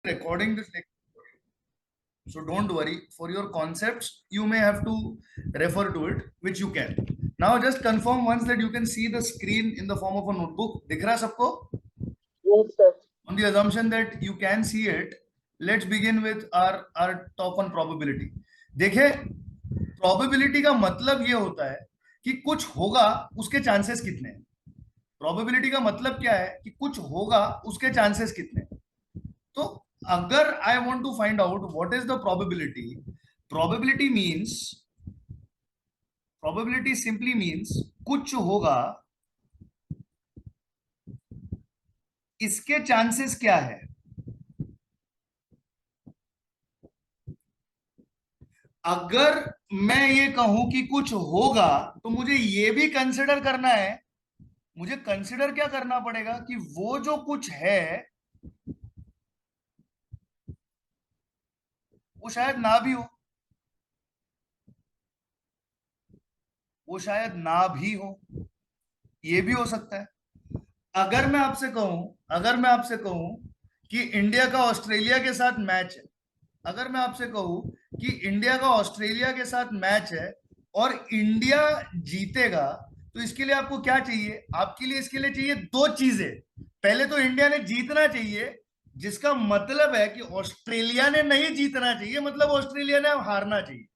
recording this lecture, so don't worry. For your concepts you may have to refer to it, which you can. Now just confirm once that you can see the screen in the form of a notebook. दिख रहा है सबको? Yes, sir. On the assumption that you can see it, let's begin with our talk on probability. देखिए, probability का मतलब ये होता है कि कुछ होगा, उसके चांसेस कितने हैं. प्रोबेबिलिटी का मतलब क्या है कि कुछ होगा, उसके चांसेस कितने. तो अगर I want to find out what is the probability, probability simply means कुछ होगा, इसके चांसेस क्या है. अगर मैं ये कहूं कि कुछ होगा, तो मुझे ये भी कंसिडर करना है. मुझे कंसिडर क्या करना पड़ेगा कि वो जो कुछ है वो शायद ना भी हो, वो शायद ना भी हो, ये भी हो सकता है. अगर मैं आपसे कहूं कि इंडिया का ऑस्ट्रेलिया के साथ मैच है, अगर मैं आपसे कहूं कि इंडिया का ऑस्ट्रेलिया के साथ मैच है और इंडिया जीतेगा, तो इसके लिए आपको क्या चाहिए? आपके लिए इसके लिए चाहिए दो चीजें. पहले तो इंडिया ने जीतना चाहिए, जिसका मतलब है कि ऑस्ट्रेलिया ने नहीं जीतना चाहिए, मतलब ऑस्ट्रेलिया ने हारना चाहिए.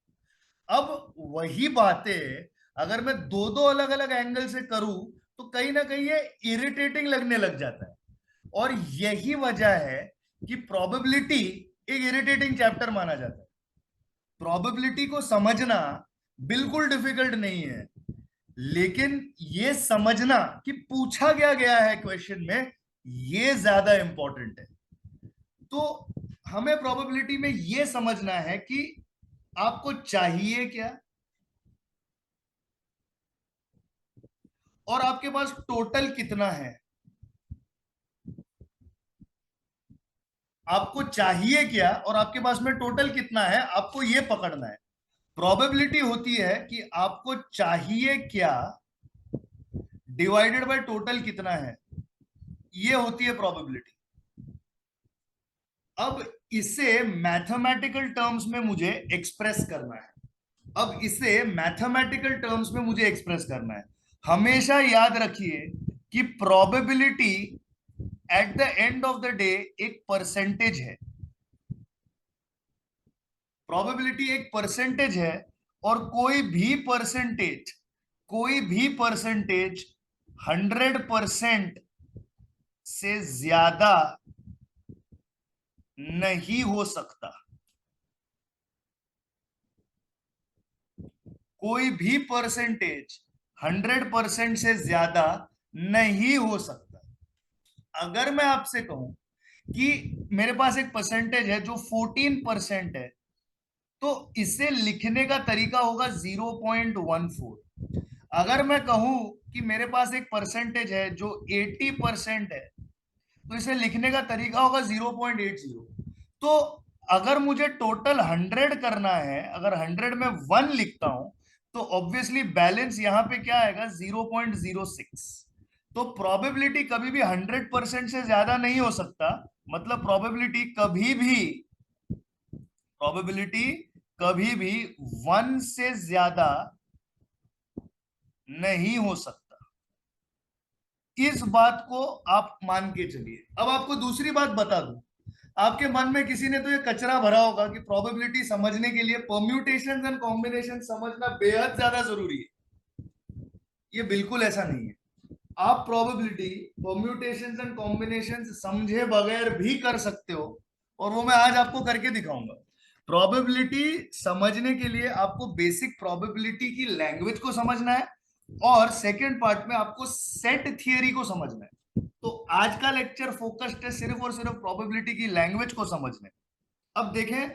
अब वही बातें अगर मैं दो दो अलग अलग एंगल से करूं, तो कहीं ना कहीं ये इरिटेटिंग लगने लग जाता है. और यही वजह है कि प्रोबेबिलिटी एक इरिटेटिंग चैप्टर माना जाता है. प्रोबेबिलिटी को समझना बिल्कुल डिफिकल्ट नहीं है, लेकिन ये समझना कि पूछा क्या गया है क्वेश्चन में, ये ज्यादा इंपॉर्टेंट है. तो हमें प्रोबेबिलिटी में ये समझना है कि आपको चाहिए क्या, और आपके पास टोटल कितना है. आपको चाहिए क्या और आपके पास में टोटल कितना है, आपको ये पकड़ना है. प्रोबेबिलिटी होती है कि आपको चाहिए क्या डिवाइडेड बाय टोटल कितना है, ये होती है प्रोबेबिलिटी. अब इसे मैथमेटिकल टर्म्स में मुझे एक्सप्रेस करना है. हमेशा याद रखिए कि probability at the end of the day एक परसेंटेज है. प्रोबेबिलिटी एक परसेंटेज है, और कोई भी परसेंटेज 100% से ज्यादा नहीं हो सकता. कोई भी परसेंटेज 100% से ज्यादा नहीं हो सकता. अगर मैं आपसे कहूं कि मेरे पास एक परसेंटेज है जो 14% है, तो इसे लिखने का तरीका होगा 0.14. अगर मैं कहूं कि मेरे पास एक परसेंटेज है जो 80% है, तो इसे लिखने का तरीका होगा 0.80. तो अगर मुझे टोटल 100 करना है, अगर 100 में 1 लिखता हूं, तो ऑब्वियसली बैलेंस यहां पे क्या आएगा? 0.06. तो प्रोबेबिलिटी कभी भी 100% से ज्यादा नहीं हो सकता. मतलब प्रोबेबिलिटी कभी भी 1 से ज्यादा नहीं हो सकता. इस बात को आप मान के चलिए. अब आपको दूसरी बात बता दूं. आपके मन में किसी ने तो ये कचरा भरा होगा कि प्रोबेबिलिटी समझने के लिए परम्यूटेशंस एंड कॉम्बिनेशन समझना बेहद ज्यादा जरूरी है. ये बिल्कुल ऐसा नहीं है. आप प्रोबेबिलिटी, परम्यूटेशंस एंड कॉम्बिनेशंस समझे बगैर भी कर सकते हो, और वो मैं आज आपको करके दिखाऊंगा. प्रोबेबिलिटी समझने के लिए आपको बेसिक प्रोबेबिलिटी की लैंग्वेज को समझना है, और सेकेंड पार्ट में आपको सेट थियरी को समझना है. तो आज का लेक्चर फोकस्ड है सिर्फ और सिर्फ प्रोबेबिलिटी की लैंग्वेज को समझने. अब देखें,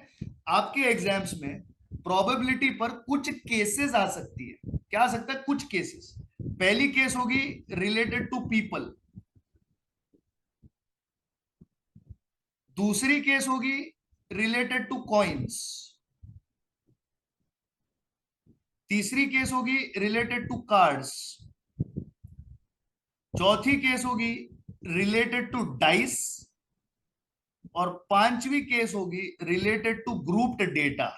आपके एग्जाम्स में प्रोबेबिलिटी पर कुछ केसेस आ सकती है. क्या आ सकता है? कुछ केसेस. पहली केस होगी रिलेटेड टू पीपल. दूसरी केस होगी रिलेटेड टू कॉइन्स. तीसरी केस होगी रिलेटेड टू कार्ड्स. चौथी केस होगी रिलेटेड टू डाइस. और पांचवी केस होगी रिलेटेड टू ग्रुप्ड डेटा।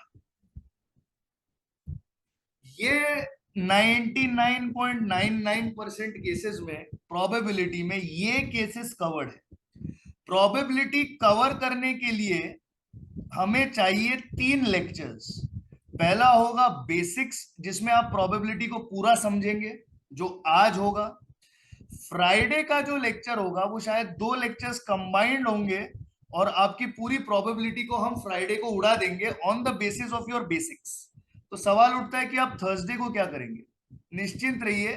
ये 99.99% केसेस में प्रोबेबिलिटी में ये केसेस कवर्ड है। प्रोबेबिलिटी कवर करने के लिए हमें चाहिए 3 लेक्चर्स। पहला होगा बेसिक्स, जिसमें आप प्रोबेबिलिटी को पूरा समझेंगे, जो आज होगा। फ्राइडे का जो लेक्चर होगा वो शायद 2 लेक्चर्स कंबाइंड होंगे, और आपकी पूरी प्रोबेबिलिटी को हम फ्राइडे को उड़ा देंगे on the basis of your basics. तो सवाल उठता है कि आप थर्सडे को क्या करेंगे। निश्चिंत रहिए,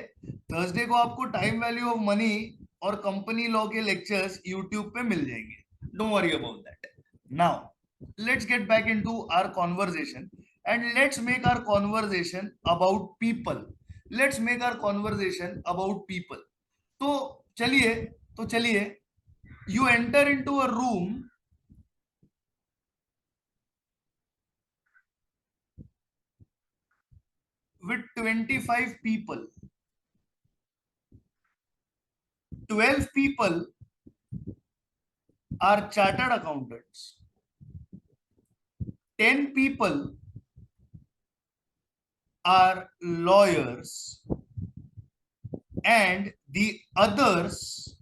थर्सडे को आपको टाइम वैल्यू ऑफ मनी और कंपनी लॉ के लेक्चर्स यूट्यूब पे मिल जाएंगे। Don't worry about that. Now let's get back into our conversation and let's make our conversation about people. Let's make our conversation about people. तो चलिए you enter into a room with 25 people. 12 people are chartered accountants. 10 people are lawyers, and the others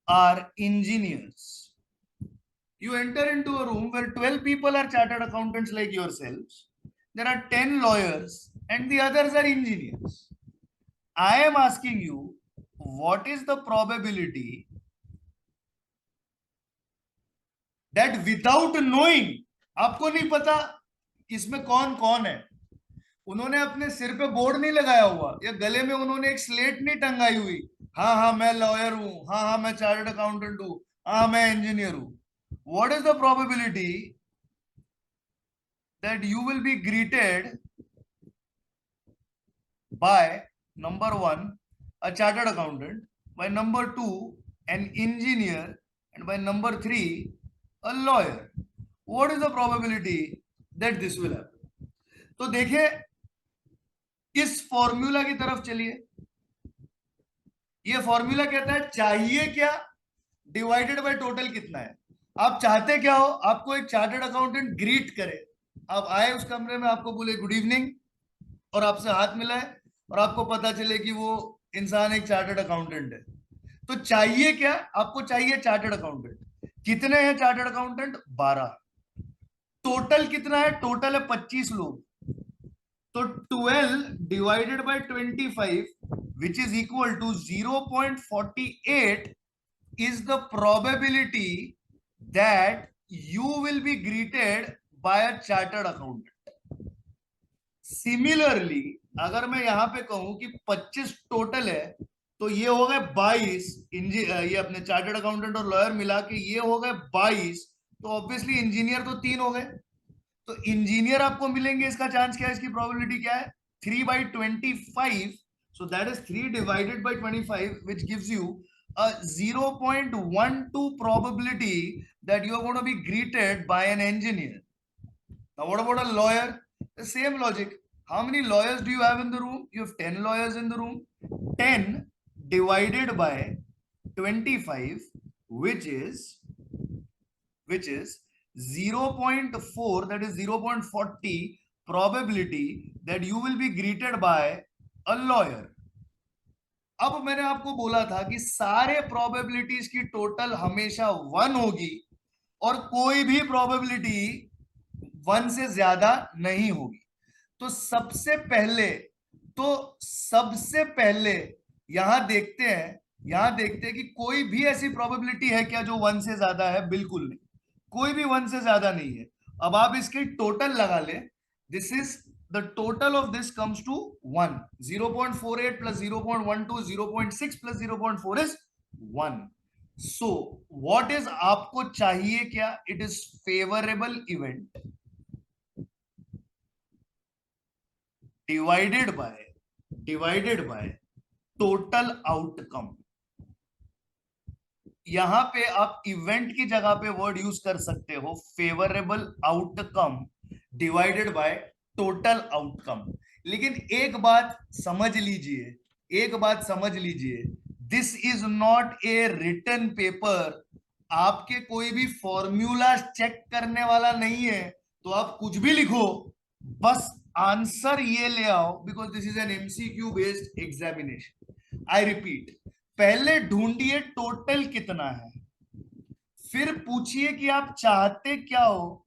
are engineers. You enter into a room where 12 people are chartered accountants like yourselves. There are 10 lawyers and the others are engineers. I am asking you, what is the probability that without knowing, आपको नहीं पता इसमें कौन कौन है, उन्होंने अपने सिर पे बोर्ड नहीं लगाया हुआ या गले में उन्होंने एक स्लेट नहीं टंगाई हुई, हाँ हाँ मैं लॉयर हूं, हाँ हाँ मैं चार्टर्ड अकाउंटेंट हूं, हाँ मैं इंजीनियर हूं, what is the probability that you will be greeted by number 1 a chartered accountant, by number 2 an engineer, and by number 3 a lawyer? What is the probability that this will happen? तो देखिए, इस formula की तरफ चलिए। ये formula कहता है चाहिए क्या डिवाइडेड बाय टोटल कितना है। आप चाहते क्या हो, आपको एक चार्टर्ड अकाउंटेंट ग्रीट करे, आप आए उस कमरे में, आपको बोले गुड इवनिंग, और आपसे हाथ मिलाए, और आपको पता चले कि वो इंसान एक चार्टर्ड अकाउंटेंट है। तो चाहिए क्या, आपको चाहिए चार्टर्ड अकाउंटेंट। कितने हैं चार्टर्ड अकाउंटेंट? 12। टोटल कितना है? टोटल है 25 लोग। तो 12 divided by 25 which is equal to 0.48 is the probability that you will be greeted by a chartered accountant. Similarly, अगर मैं यहां पे कहूं कि 25 टोटल है, तो ये हो गए 22, ये अपने चार्टर्ड अकाउंटेंट और लॉयर मिला के ये हो गए 22। तो ऑब्वियसली इंजीनियर तो 3 हो गए, तो इंजीनियर आपको मिलेंगे। इसका चांस क्या है, इसकी प्रोबेबिलिटी क्या है? 3/25। so that is 3 divided by 25, which gives you a 0.12 probability that you are going to be greeted by an engineer. Now what about a lawyer? The same logic. How many lawyers do you have in the room? You have 10 lawyers in the room. 10 divided by 25, which is 0.4, that is 0.40 probability that you will be greeted by a lawyer. अब मैंने आपको बोला था कि सारे probabilities की total हमेशा 1 होगी, और कोई भी प्रोबेबिलिटी 1 से ज्यादा नहीं होगी। तो सबसे पहले यहां देखते हैं कि कोई भी ऐसी प्रोबेबिलिटी है क्या जो 1 से ज्यादा है? बिल्कुल नहीं, कोई भी 1 से ज्यादा नहीं है। अब आप इसकी टोटल लगा ले, this is the total of this comes to 1. 0.48 plus 0.12 is 0.6 plus 0.4 is 1. So what is आपको चाहिए क्या? It is favorable event divided by total outcome. यहां पे आप इवेंट की जगह पे वर्ड यूज कर सकते हो favourable outcome divided by total outcome. लेकिन एक बात समझ लीजिए, this is not a written paper आपके कोई भी फॉर्मूला चेक करने वाला नहीं है, तो आप कुछ भी लिखो, बस आंसर ये ले आओ, because this is an MCQ based examination. I repeat, पहले ढूंढिए टोटल कितना है, फिर पूछिए कि आप चाहते क्या हो,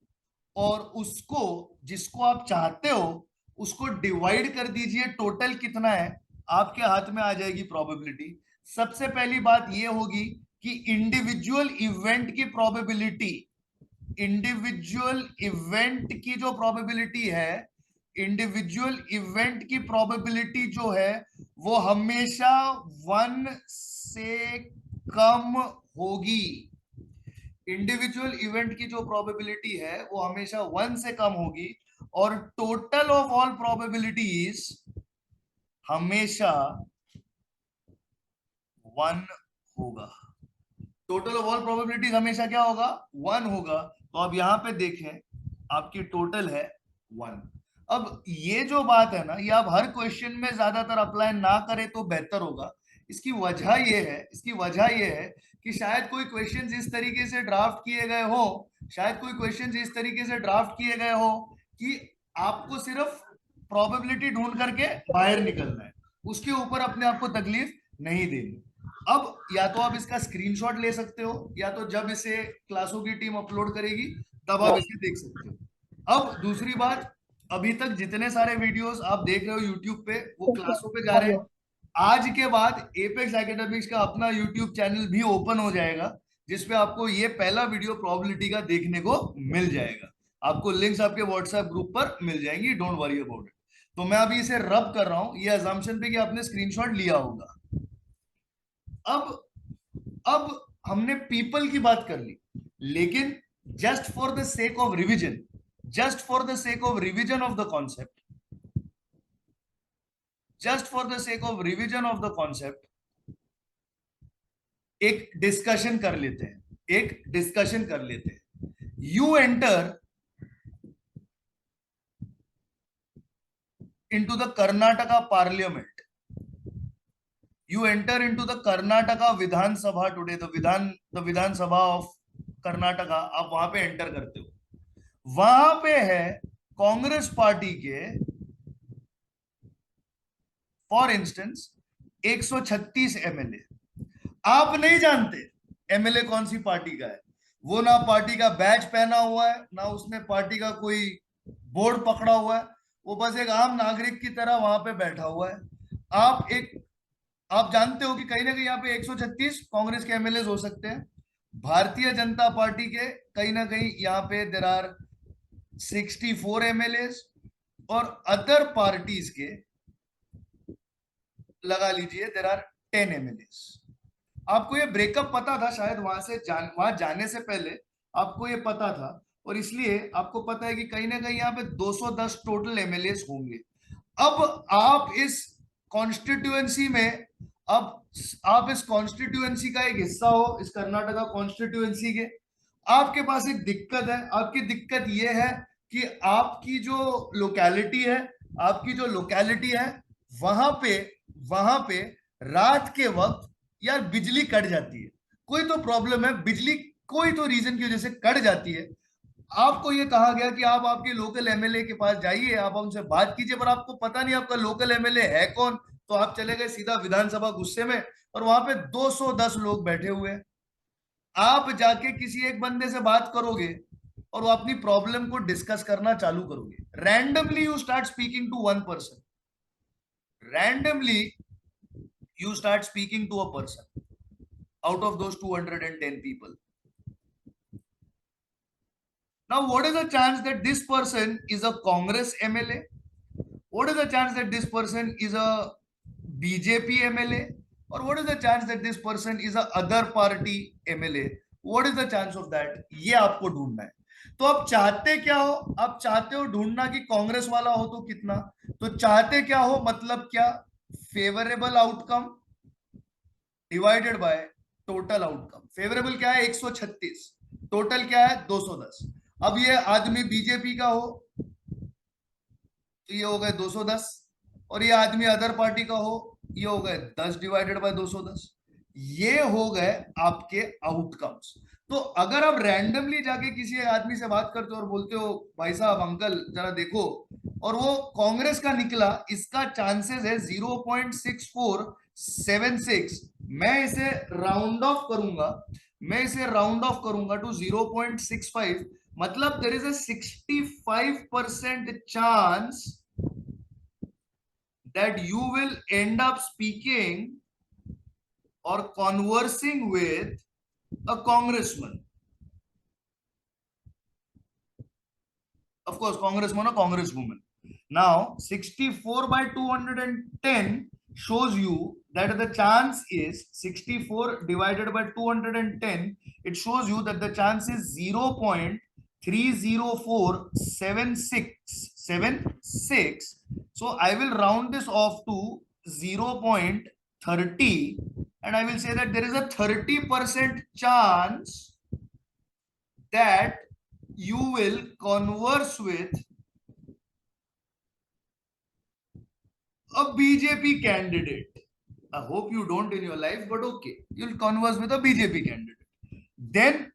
और उसको, जिसको आप चाहते हो, उसको डिवाइड कर दीजिए टोटल कितना है, आपके हाथ में आ जाएगी प्रोबेबिलिटी। सबसे पहली बात यह होगी कि इंडिविजुअल इवेंट की प्रोबेबिलिटी, इंडिविजुअल इवेंट की जो प्रोबेबिलिटी है, इंडिविजुअल इवेंट की प्रोबेबिलिटी जो है वो हमेशा 1 से कम होगी। इंडिविजुअल इवेंट की जो प्रोबेबिलिटी है वो हमेशा 1 से कम होगी, और टोटल ऑफ ऑल प्रोबेबिलिटीज हमेशा 1 होगा। टोटल ऑफ ऑल प्रोबेबिलिटीज हमेशा क्या होगा? 1 होगा। तो अब यहां पे देखें, आपकी टोटल है 1। अब ये जो बात है ना, ये आप हर क्वेश्चन में ज्यादातर अप्लाई ना करें तो बेहतर होगा। इसकी वजह ये है कि शायद कोई क्वेश्चंस इस तरीके से ड्राफ्ट किए गए हो, शायद कोई क्वेश्चंस इस तरीके से ड्राफ्ट किए गए हो कि आपको सिर्फ प्रोबेबिलिटी ढूंढ करके बाहर निकलना है, उसके ऊपर अपने आप को तकलीफ नहीं देनी। अब या तो आप इसका स्क्रीनशॉट ले सकते हो, या तो जब इसे क्लासों की टीम अपलोड करेगी तब आप इसे देख सकते हो। अब दूसरी बात, अभी तक जितने सारे वीडियोस आप देख रहे हो यूट्यूब पे, वो क्लासों पे जा रहे हैं। आज के बाद एपेक्स एकेडमिक्स का अपना यूट्यूब चैनल भी ओपन हो जाएगा, जिसपे आपको ये पहला वीडियो प्रोबेबिलिटी का देखने को मिल जाएगा। आपको लिंक्स आपके व्हाट्सएप ग्रुप पर मिल जाएंगी, डोंट वरी अबाउट इट। तो मैं अभी इसे रब कर रहा हूं, ये अजम्पशन पे कि आपने स्क्रीनशॉट लिया होगा। अब हमने पीपल की बात कर ली, लेकिन just for the sake of revision, just for the sake of revision of the concept, just for the sake of revision of the concept, एक डिस्कशन कर लेते हैं, एक डिस्कशन कर लेते हैं। You enter into the Karnataka Parliament. You enter into the Karnataka Vidhan Sabha today, the Vidhan Sabha of Karnataka. आप वहां पे एंटर करते हो, वहां पे है कांग्रेस पार्टी के, फॉर इंस्टेंस 136 एमएलए। आप नहीं जानते एमएलए कौन सी पार्टी का है, वो ना पार्टी का बैच पहना हुआ है, ना उसने पार्टी का कोई बोर्ड पकड़ा हुआ है, वो बस एक आम नागरिक की तरह वहां पे बैठा हुआ है। आप जानते हो कि कहीं ना कहीं यहाँ पे 136 कांग्रेस के एमएलए हो सकते हैं, भारतीय जनता पार्टी के कहीं ना कहीं यहाँ पे देर आर 64 एमएलए, और अदर पार्टीज के लगा लीजिए देर आर 10 एमएलए। आपको ये ब्रेकअप पता था शायद, वहां जाने से पहले आपको ये पता था, और इसलिए आपको पता है कि कहीं ना कहीं यहाँ पे 210 टोटल एमएलए होंगे। अब आप इस कॉन्स्टिट्यूएंसी में, अब आप इस कॉन्स्टिट्यूएंसी का एक हिस्सा हो, इस कर्नाटका कॉन्स्टिट्यूएंसी के, आपके पास एक दिक्कत है। आपकी दिक्कत यह है कि आपकी जो लोकेलिटी है, आपकी जो लोकेलिटी है, वहां पे रात के वक्त यार बिजली कट जाती है। कोई तो प्रॉब्लम है, बिजली कोई तो रीजन की वजह से कट जाती है। आपको ये कहा गया कि आप आपके लोकल एमएलए के पास जाइए, आप उनसे बात कीजिए, पर आपको पता नहीं आपका लोकल एमएलए है कौन। तो आप चले गए सीधा विधानसभा गुस्से में, और वहां पे 210 लोग बैठे हुए हैं। आप जाके किसी एक बंदे से बात करोगे और वो अपनी प्रॉब्लम को डिस्कस करना चालू करोगे। Randomly you start speaking to one person, randomly you start speaking to a person out of those 210 people. Now what is the chance that this person is a Congress MLA? What is the chance that this person is a BJP MLA? Or what is the chance that this person is a other party MLA? What is the chance of that? ये आपको ढूंढना है। तो आप चाहते क्या हो? आप चाहते हो ढूंढना कि कांग्रेस वाला हो तो कितना, तो चाहते क्या हो मतलब क्या? Favourable outcome divided by total outcome. Favourable क्या है? 136, टोटल क्या है? 210। अब ये आदमी बीजेपी का हो तो ये हो गए 210, और ये आदमी अदर पार्टी का हो, ये हो गए 10 डिवाइडेड बाय 210। ये हो गए आपके आउटकम्स। तो अगर आप रैंडमली जाके किसी आदमी से बात करते हो और बोलते हो भाई साहब अंकल जरा देखो, और वो कांग्रेस का निकला, इसका चांसेस है 0.6476, मैं इसे राउंड ऑफ करूंगा, मैं इसे राउंड ऑफ करूंगा टू 0.65, मतलब देर is a 65% chance that you will end up speaking or conversing with a congressman. Of course, congressman or congresswoman. Now, 64 by 210 shows you that the chance is 64 divided by 210. It shows you that the chance is 0.30476. So I will round this off to 0.30, and I will say that there is a 30% chance that you will converse with a BJP candidate. I hope you don't in your life, but okay, you'll converse with a BJP candidate. Then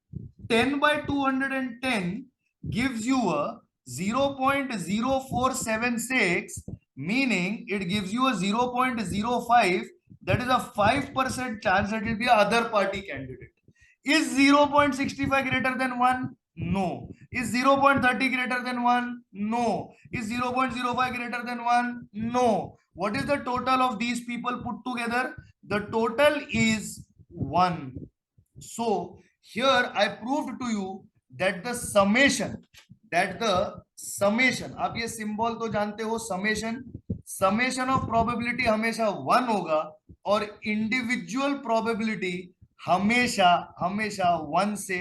10 by 210 gives you a 0.0476, meaning it gives you a 0.05. That is a 5% chance that it will be a other party candidate. Is 0.65 greater than 1? No. Is 0.30 greater than 1? No. Is 0.05 greater than 1? No. What is the total of these people put together? The total is 1. So here I proved to you that the summation, आप ये symbol तो जानते हो, summation of probability हमेशा 1 होगा, और individual probability हमेशा हमेशा 1 से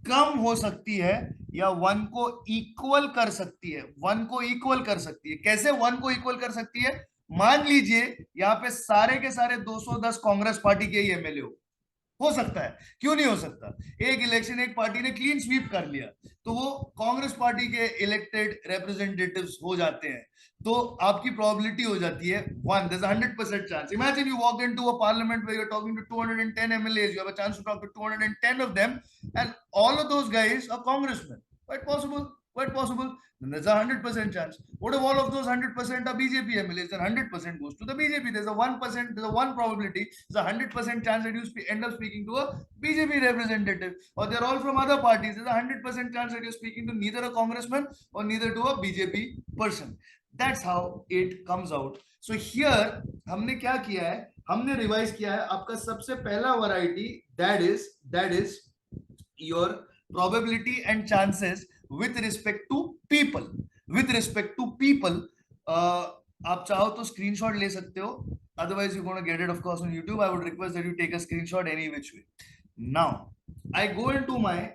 कम हो सकती है, या 1 को इक्वल कर सकती है, 1 को इक्वल कर सकती है। कैसे 1 को इक्वल कर सकती है? मान लीजिए यहाँ पे सारे के सारे 210 कांग्रेस पार्टी के एमएलए हो सकता है, क्यों नहीं हो सकता? एक इलेक्शन एक पार्टी ने क्लीन स्वीप कर लिया, तो वो कांग्रेस पार्टी के इलेक्टेड रिप्रेजेंटेटिव्स हो जाते हैं, तो आपकी प्रोबेबिलिटी हो जाती है 1. There's a 100% chance. Imagine you walk into a parliament where you're talking to 210 MLAs. You have a chance to talk to 210 of them, and all of those guys are congressmen. Quite possible. Quite possible. Then there's a 100% chance. What if all of those 100% are BJP MLAs? Then 100% goes to the BJP. There's a 1%. There's a 1 probability. There's a 100% chance that you end up speaking to a BJP representative, or they're all from other parties. There's a 100% chance that you're speaking to neither a congressman or neither to a BJP person. That's how it comes out. So here हमने क्या किया है? हमने revise किया है आपका सबसे पहला variety, that is your probability and chances with respect to people. With respect to people, आप चाहो तो स्क्रीनशॉट ले सकते हो, otherwise you're going to get it of course on YouTube. I would request that you take a screenshot any which way. Now I go into my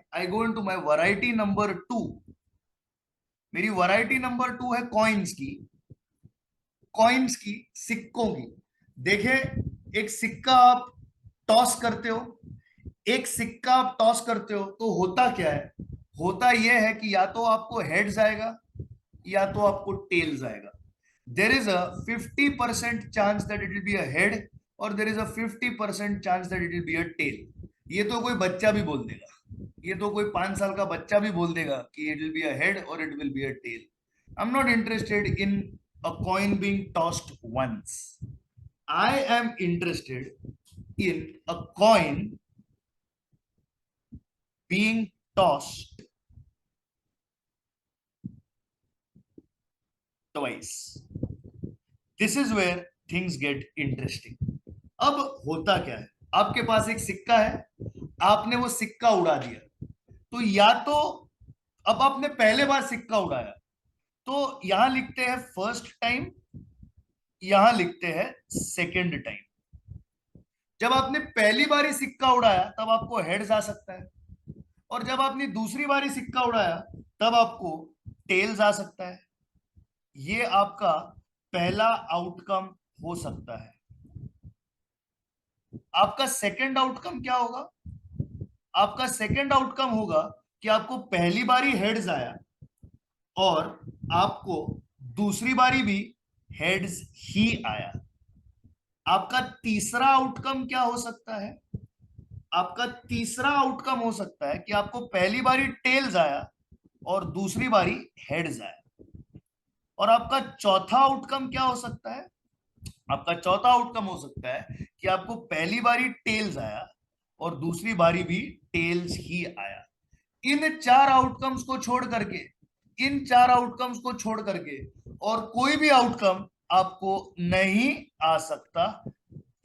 variety number 2. मेरी variety number 2 है coins की, सिक्कों की। देखे, एक सिक्का आप toss करते हो, तो होता क्या है? होता यह है कि या तो आपको हेड्स आएगा या तो आपको टेल्स आएगा। There is a 50% chance that it will be a head, और there is a 50% chance that it will be a tail. ये तो कोई बच्चा भी बोल देगा, ये तो कोई 5 साल का बच्चा भी बोल देगा कि it will be a head और it will be a tail. I am not interested in a coin being tossed once, I am interested in a coin being tossed twice. This is where things get interesting. अब होता क्या है? आपके पास एक सिक्का है, आपने वो सिक्का उड़ा दिया, तो या तो अब आपने पहले बार सिक्का उड़ाया, तो यहां लिखते हैं फर्स्ट टाइम, यहां लिखते हैं सेकेंड टाइम। जब आपने पहली बारी सिक्का उड़ाया तब आपको हेड्स आ सकता है, और जब आपने दूसरी बारी सिक्का उड़ाया तब आपको टेल्स आ सकता है। ये आपका पहला आउटकम हो सकता है। आपका सेकंड आउटकम क्या होगा? आपका सेकंड आउटकम होगा कि आपको पहली बारी हेड्स आया और आपको दूसरी बारी भी हेड्स ही आया। आपका तीसरा आउटकम क्या हो सकता है? आपका तीसरा आउटकम हो सकता है कि आपको पहली बारी टेल्स आया और दूसरी बारी हेड्स आया। और आपका चौथा आउटकम क्या हो सकता है? आपका चौथा आउटकम हो सकता है कि आपको पहली बारी टेल्स आया और दूसरी बारी भी टेल्स ही आया। इन चार आउटकम्स को छोड़ करके, इन चार आउटकम्स को छोड़ करके और कोई भी आउटकम आपको नहीं आ सकता।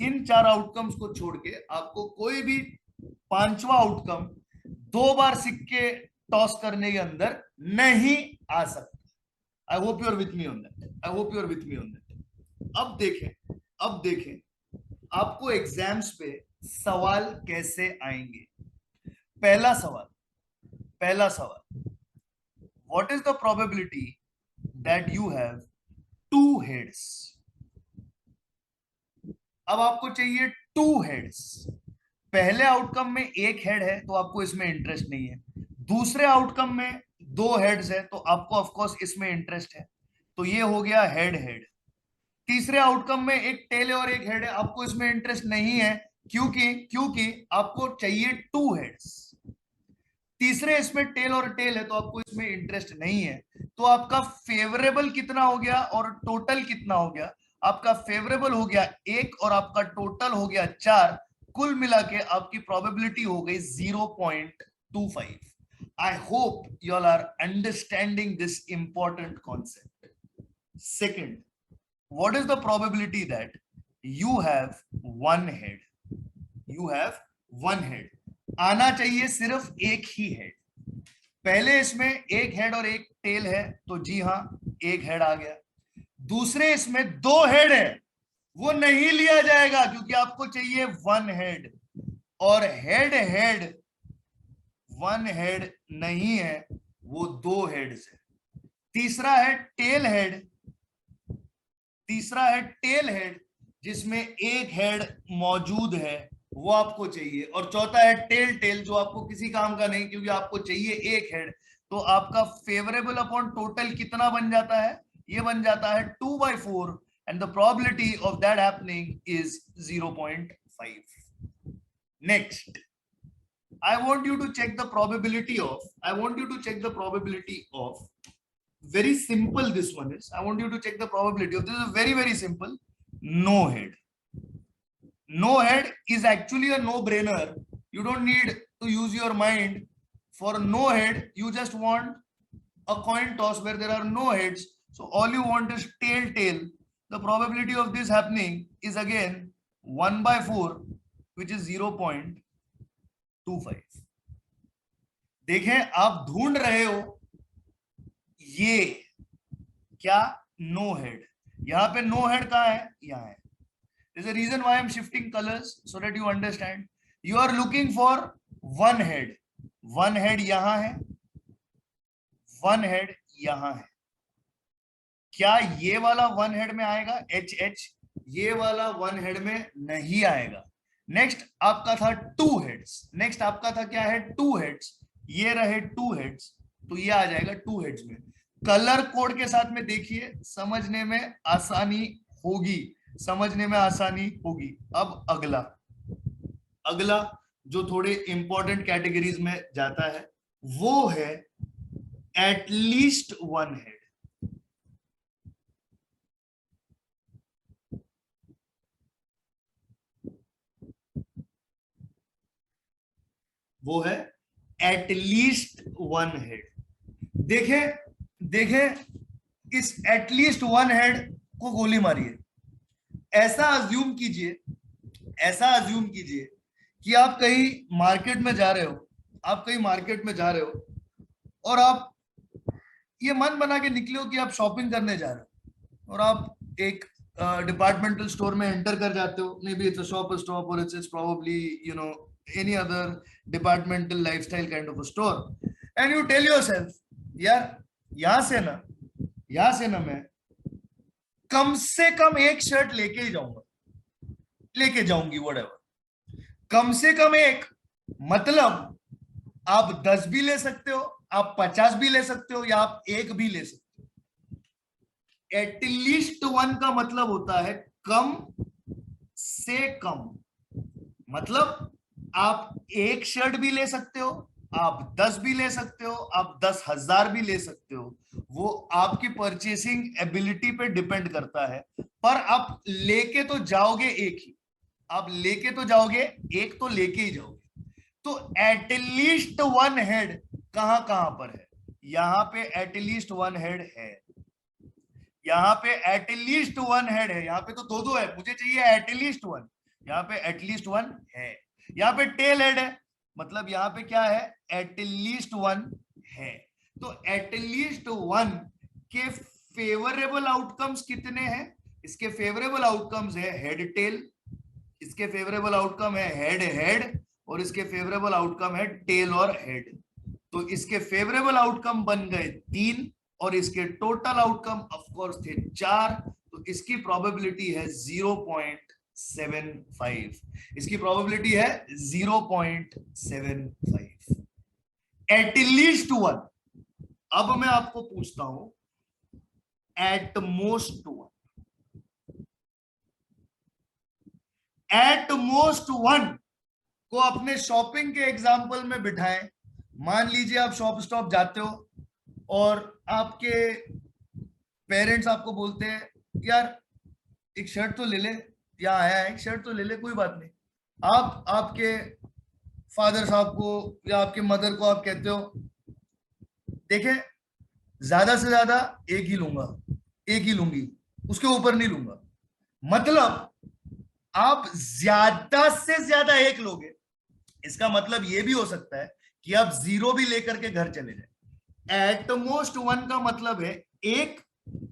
इन चार आउटकम्स को छोड़ के आपको कोई भी पांचवा आउटकम दो बार सिक्के टॉस करने के अंदर नहीं आ सकता। I hope you are with me on that. I hope you are with me on that. अब देखें आपको एग्जाम्स पे सवाल कैसे आएंगे। पहला सवाल, पहला सवाल, what is the probability that you have two heads? अब आपको चाहिए टू हेड्स। पहले आउटकम में एक हेड है तो आपको इसमें इंटरेस्ट नहीं है, दूसरे आउटकम में दो हेड्स है तो आपको ऑफ कोर्स इसमें इंटरेस्ट है। तो ये हो गया हेड हेड। तीसरे आउटकम में एक टेल है और एक हेड है, आपको इसमें इंटरेस्ट नहीं है क्योंकि क्योंकि आपको चाहिए टू हेड्स। तीसरे इसमें टेल और टेल है तो आपको इसमें इंटरेस्ट नहीं है। तो आपका फेवरेबल कितना हो गया और टोटल कितना हो गया? आपका फेवरेबल हो गया एक और आपका टोटल हो गया चार। कुल मिला के आपकी प्रोबेबिलिटी हो गई 0.25। I hope you all are understanding this important concept. Second, what is the probability that you have one head? You have one head। आना चाहिए सिर्फ एक ही हेड। पहले इसमें एक हेड और एक टेल है तो जी हां एक हेड आ गया। दूसरे इसमें दो हेड है, वो नहीं लिया जाएगा क्योंकि आपको चाहिए वन हेड। और हेड हेड वन हेड नहीं है, वो दो हेड्स है। तीसरा है टेल हेड, तीसरा है टेल हेड जिसमें एक हेड मौजूद है, वो आपको चाहिए। और चौथा है टेल टेल जो आपको किसी काम का नहीं क्योंकि आपको चाहिए एक हेड। तो आपका फेवरेबल अपॉन टोटल कितना बन जाता है? ये बन जाता है 2/4 and the probability of that happening is 0.5। Next, I want you to check the probability of, I want you to check the probability of, very simple this one is, I want you to check the probability of, this is very very simple, no head. No head is actually a no brainer. You don't need to use your mind. For no head you just want a coin toss where there are no heads, so all you want is tail tail. The probability of this happening is again 1/4 which is 0.25। देखें आप ढूंढ रहे हो ये क्या? No head. यहां पे no head कहां है? यहां है। There's a reason why I'm shifting colors so that you understand. You are looking for one head. One head यहां है, one head यहां है। क्या ये वाला वन हेड में आएगा? एच एच, ये वाला वन हेड में नहीं आएगा। नेक्स्ट आपका था टू हेड्स, नेक्स्ट आपका था क्या है? Two heads. ये रहे टू हेड्स तो ये आ जाएगा टू हेड्स में। कलर कोड के साथ में देखिए, समझने में आसानी होगी, समझने में आसानी होगी। अब अगला, अगला जो थोड़े इंपॉर्टेंट कैटेगरीज में जाता है वो है एटलीस्ट वन हेड। वो है एटलीस्ट वन हेड। देखे देखे इस एटलीस्ट वन हेड को गोली मारिए। ऐसा अज्यूम कीजिए, ऐसा अज्यूम कीजिए कि आप कहीं मार्केट में जा रहे हो, आप कहीं मार्केट में जा रहे हो और आप ये मन बना के निकले हो कि आप शॉपिंग करने जा रहे हो और आप एक डिपार्टमेंटल स्टोर में एंटर कर जाते हो। May be it's a shop stop और it's probably you know any other departmental lifestyle kind of a store and you tell yourself यार यहां से ना मैं कम से कम एक शर्ट लेके ही जाऊंगा, लेके जाऊंगी whatever। कम से कम एक मतलब आप 10 भी ले सकते हो, आप 50 भी ले सकते हो या आप एक भी ले सकते हो। एटलीस्ट वन का मतलब होता है कम से कम। मतलब आप एक शर्ट भी ले सकते हो, आप 10 भी ले सकते हो, आप 10,000 भी ले सकते हो, वो आपकी परचेसिंग एबिलिटी पे डिपेंड करता है। पर आप लेके तो जाओगे एक ही, आप लेके तो जाओगे, एक तो लेके ही जाओगे। तो एटलीस्ट वन हेड कहां कहां पर है? यहां पे एटलीस्ट वन हेड है, यहाँ पे एटलीस्ट वन हेड है, यहाँ पे तो दो दो है, मुझे चाहिए एटलीस्ट वन, यहाँ पे एटलीस्ट वन है। यहाँ पे टेल हेड है, मतलब यहाँ पे क्या है? एटलीस्ट वन है। तो एटलीस्ट वन के फेवरेबल आउटकम्स कितने हैं? इसके फेवरेबल आउटकम्स है हेड टेल, इसके फेवरेबल आउटकम है हेड हेड, और इसके फेवरेबल आउटकम है टेल और हेड। तो इसके फेवरेबल आउटकम बन गए 3 और इसके टोटल आउटकम ऑफ कोर्स थे 4। तो इसकी प्रोबेबिलिटी है 0.75, इसकी प्रोबेबिलिटी है 0.75, एटलीस्ट वन। अब मैं आपको पूछता हूं at most one, at most one को अपने शॉपिंग के एग्जाम्पल में बिठाएं। मान लीजिए आप शॉप स्टॉप जाते हो और आपके पेरेंट्स आपको बोलते हैं यार एक शर्ट तो ले ले, यहाँ आया है एक शर्ट तो ले ले, कोई बात नहीं। आप आपके फादर साहब को या आपके मदर को आप कहते हो देखें ज्यादा से ज्यादा एक ही लूंगा, एक ही लूंगी, उसके ऊपर नहीं लूंगा। मतलब आप ज्यादा से ज्यादा एक लोगे, इसका मतलब यह भी हो सकता है कि आप 0 भी लेकर के घर चले जाए। एटमोस्ट वन का मतलब है एक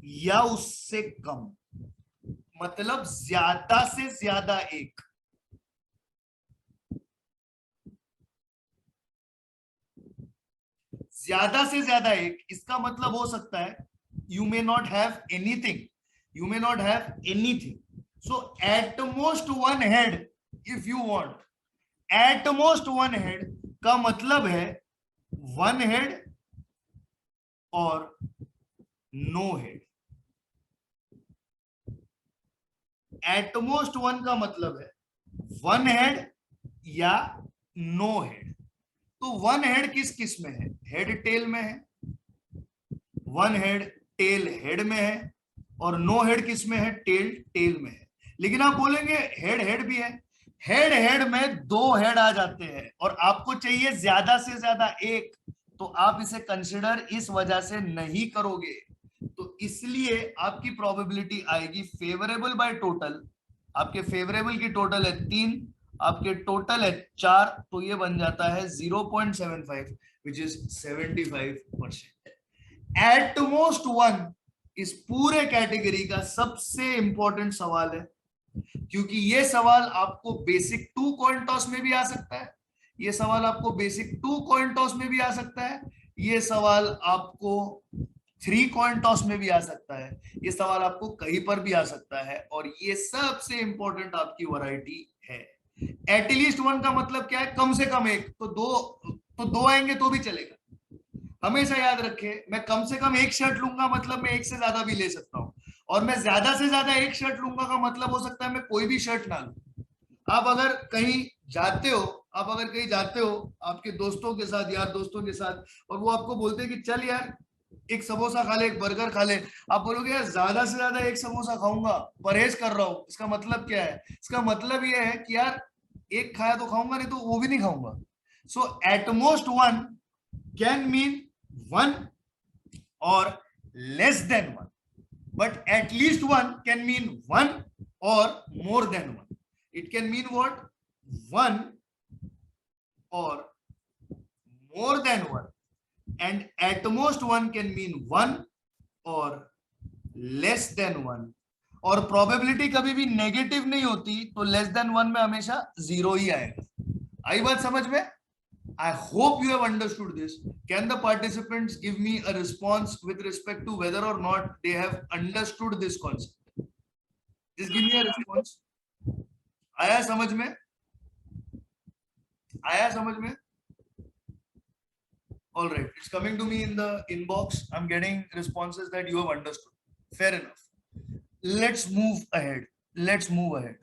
या उससे कम, मतलब ज्यादा से ज्यादा एक। ज्यादा से ज्यादा एक, इसका मतलब हो सकता है you may not have anything, you may not have anything. So at most one head if you want, at most one head का मतलब है वन हेड और नो हेड। एटमोस्ट वन का मतलब है वन हेड या नो हेड। तो वन हेड किस किस में है? हेड टेल में है, वन हेड टेल हेड में है, और नो हेड किस में है? टेल टेल में है। लेकिन आप बोलेंगे हेड हेड भी है, हेड हेड में 2 हेड आ जाते हैं और आपको चाहिए ज्यादा से ज्यादा एक, तो आप इसे कंसिडर इस वजह से नहीं करोगे। तो इसलिए आपकी प्रोबेबिलिटी आएगी फेवरेबल बाय टोटल। आपके फेवरेबल की टोटल है 3, आपके टोटल है 4, तो ये बन जाता है 0.75 विच इज 75%। एटमोस्ट वन इस पूरे कैटेगरी का सबसे इंपॉर्टेंट सवाल है, क्योंकि ये सवाल आपको बेसिक 2 कॉइन टॉस में भी आ सकता है, ये सवाल आपको बेसिक 2 कॉइन टॉस में भी आ सकता है, ये सवाल आपको 3 कॉइन टॉस में भी आ सकता है, ये सवाल आपको कहीं पर भी आ सकता है, और ये सबसे इंपॉर्टेंट आपकी वैरायटी है। एटलीस्ट वन का मतलब क्या है? कम से कम एक, तो दो आएंगे तो भी चलेगा। हमेशा याद रखे, मैं कम से कम एक शर्ट लूंगा मतलब मैं एक से ज्यादा भी ले सकता हूं, और मैं ज्यादा से ज्यादा एक शर्ट लूंगा का मतलब हो सकता है मैं कोई भी शर्ट ना लूं। आप अगर कहीं जाते हो, आप अगर कहीं जाते हो आपके दोस्तों के साथ, यार दोस्तों के साथ, और वो आपको बोलते हैं कि चल यार एक समोसा खा ले, एक बर्गर खा ले, आप बोलोगे यार ज्यादा से ज्यादा एक समोसा खाऊंगा, परहेज कर रहा हूं। इसका मतलब क्या है? इसका मतलब ये है कि यार एक खाया तो खाऊंगा, नहीं तो वो भी नहीं खाऊंगा। So at most one can mean 1 or less than 1, but at least 1 can mean 1 or more than 1. It can mean what? 1 or more than 1, and at most 1 can mean 1 or less than 1। और probability कभी भी negative नहीं होती, तो less than 1 में हमेशा 0 ही आएगा। आई बात समझ में? I hope you have understood this. Can the participants give me a response with respect to whether or not they have understood this concept? Just give me a response. आया समझ में? आया समझ में? All right, it's coming to me in the inbox. I'm getting responses that you have understood. Fair enough. Let's move ahead. Let's move ahead.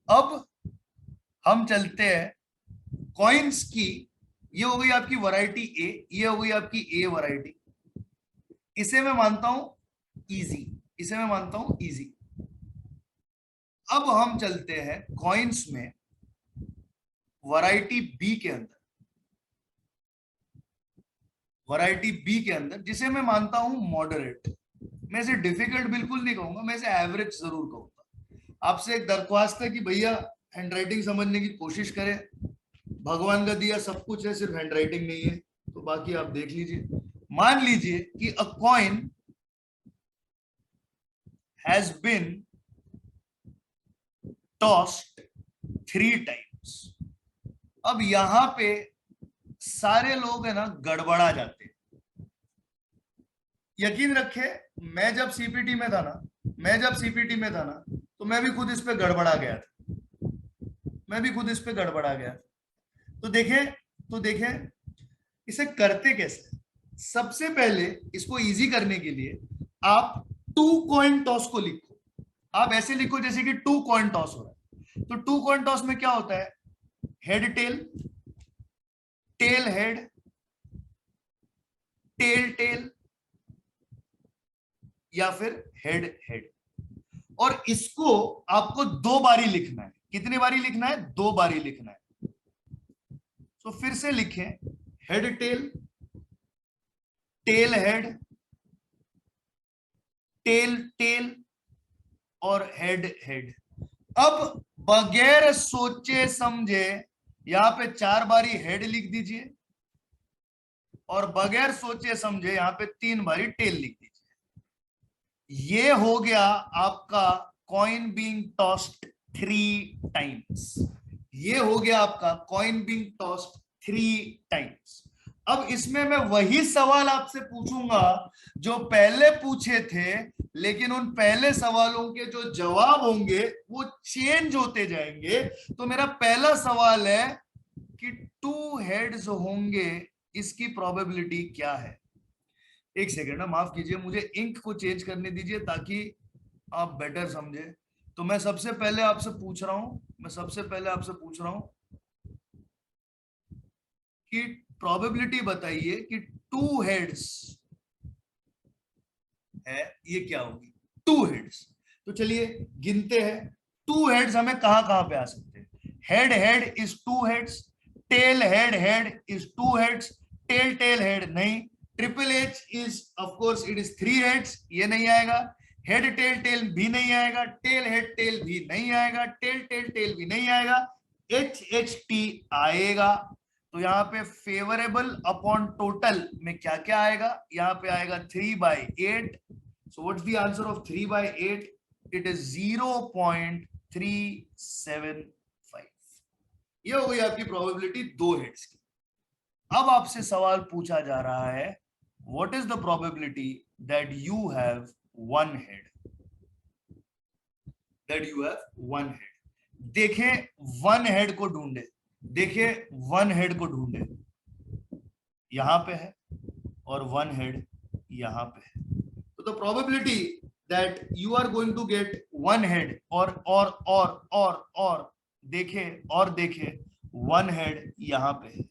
अब हम चलते हैं कॉइन्स की। ये हो गई आपकी वैरायटी ए, ये हो गई आपकी ए वैरायटी। इसे मैं मानता हूं इजी, इसे मैं मानता हूं इजी। अब हम चलते हैं कॉइन्स में वैरायटी बी के अंदर, वैरायटी बी के अंदर जिसे मैं मानता हूं मॉडरेट। मैं इसे डिफिकल्ट बिल्कुल नहीं कहूंगा, मैं इसे एवरेज जरूर कहूंगा। आपसे एक दरख्वास्त है कि भैया हैंडराइटिंग समझने की कोशिश करें। भगवान का दिया सब कुछ है, सिर्फ हैंडराइटिंग नहीं है, तो बाकी आप देख लीजिए। मान लीजिए कि a coin has been tossed 3 times. अब यहां पे सारे लोग है ना गड़बड़ा जाते हैं। यकीन रखे, मैं जब सीपीटी में था ना, मैं जब सीपीटी में था ना, तो मैं भी खुद इस पे गड़बड़ा गया था, मैं भी खुद इस पे गड़बड़ा गया। तो देखें, तो देखें इसे करते कैसे। सबसे पहले इसको इजी करने के लिए आप 2 कॉइन टॉस को लिखो। आप ऐसे लिखो जैसे कि 2 कॉइन टॉस हो रहा है। तो 2 कॉइन टॉस में क्या होता है, head tail, tail head, tail tail, या फिर हेड हेड। और इसको आपको 2 बारी लिखना है। कितनी बारी लिखना है, 2 बारी लिखना है। तो फिर से लिखें, head tail, tail head, tail tail और हेड हेड। अब बगैर सोचे समझे यहां पे 4 बारी हेड लिख दीजिए, और बगैर सोचे समझे यहां पे 3 बारी टेल लिख दीजिए। ये हो गया आपका कॉइन बीइंग टॉस्ड 3 टाइम्स। ये हो गया आपका कॉइन बीइंग टॉस्ड 3 टाइम्स। अब इसमें मैं वही सवाल आपसे पूछूंगा जो पहले पूछे थे, लेकिन उन पहले सवालों के जो जवाब होंगे वो चेंज होते जाएंगे। तो मेरा पहला सवाल है कि 2 हेड्स होंगे, इसकी प्रोबेबिलिटी क्या है। एक सेकेंड ना, माफ कीजिए, मुझे इंक को चेंज करने दीजिए ताकि आप बेटर समझे। तो मैं सबसे पहले आपसे पूछ रहा हूं, मैं सबसे पहले आपसे पूछ रहा हूं कि प्रोबेबिलिटी बताइए कि 2 हेड्स है, ये क्या होगी 2 हेड्स। तो चलिए गिनते हैं। 2 हेड्स हमें कहां कहां पे आ सकते हैं। Head head is 2 heads, tail head head is 2 heads, tail tail head नहीं, triple H is of course it is 3 heads, ये नहीं आएगा। हेड टेल टेल भी नहीं आएगा, टेल हेड टेल भी नहीं आएगा, टेल टेल टेल भी नहीं आएगा, एच एच टी आएगा। तो यहाँ पे फेवरेबल अपॉन टोटल में क्या क्या आएगा, यहाँ पे आएगा 3/8। So what's the answer of 3/8? It is 0.375। ये हो गई आपकी प्रोबेबिलिटी 2 हेड्स की। अब आपसे सवाल पूछा जा रहा है, what is the probability that you have 1 head, that you have 1 head. देखें 1 हेड को ढूंढे, देखिए 1 हेड को ढूंढे, यहां पे है, और 1 हेड यहां पे है। तो the probability that you are going to get 1 head, और देखे, और देखे 1 हेड यहां पे है।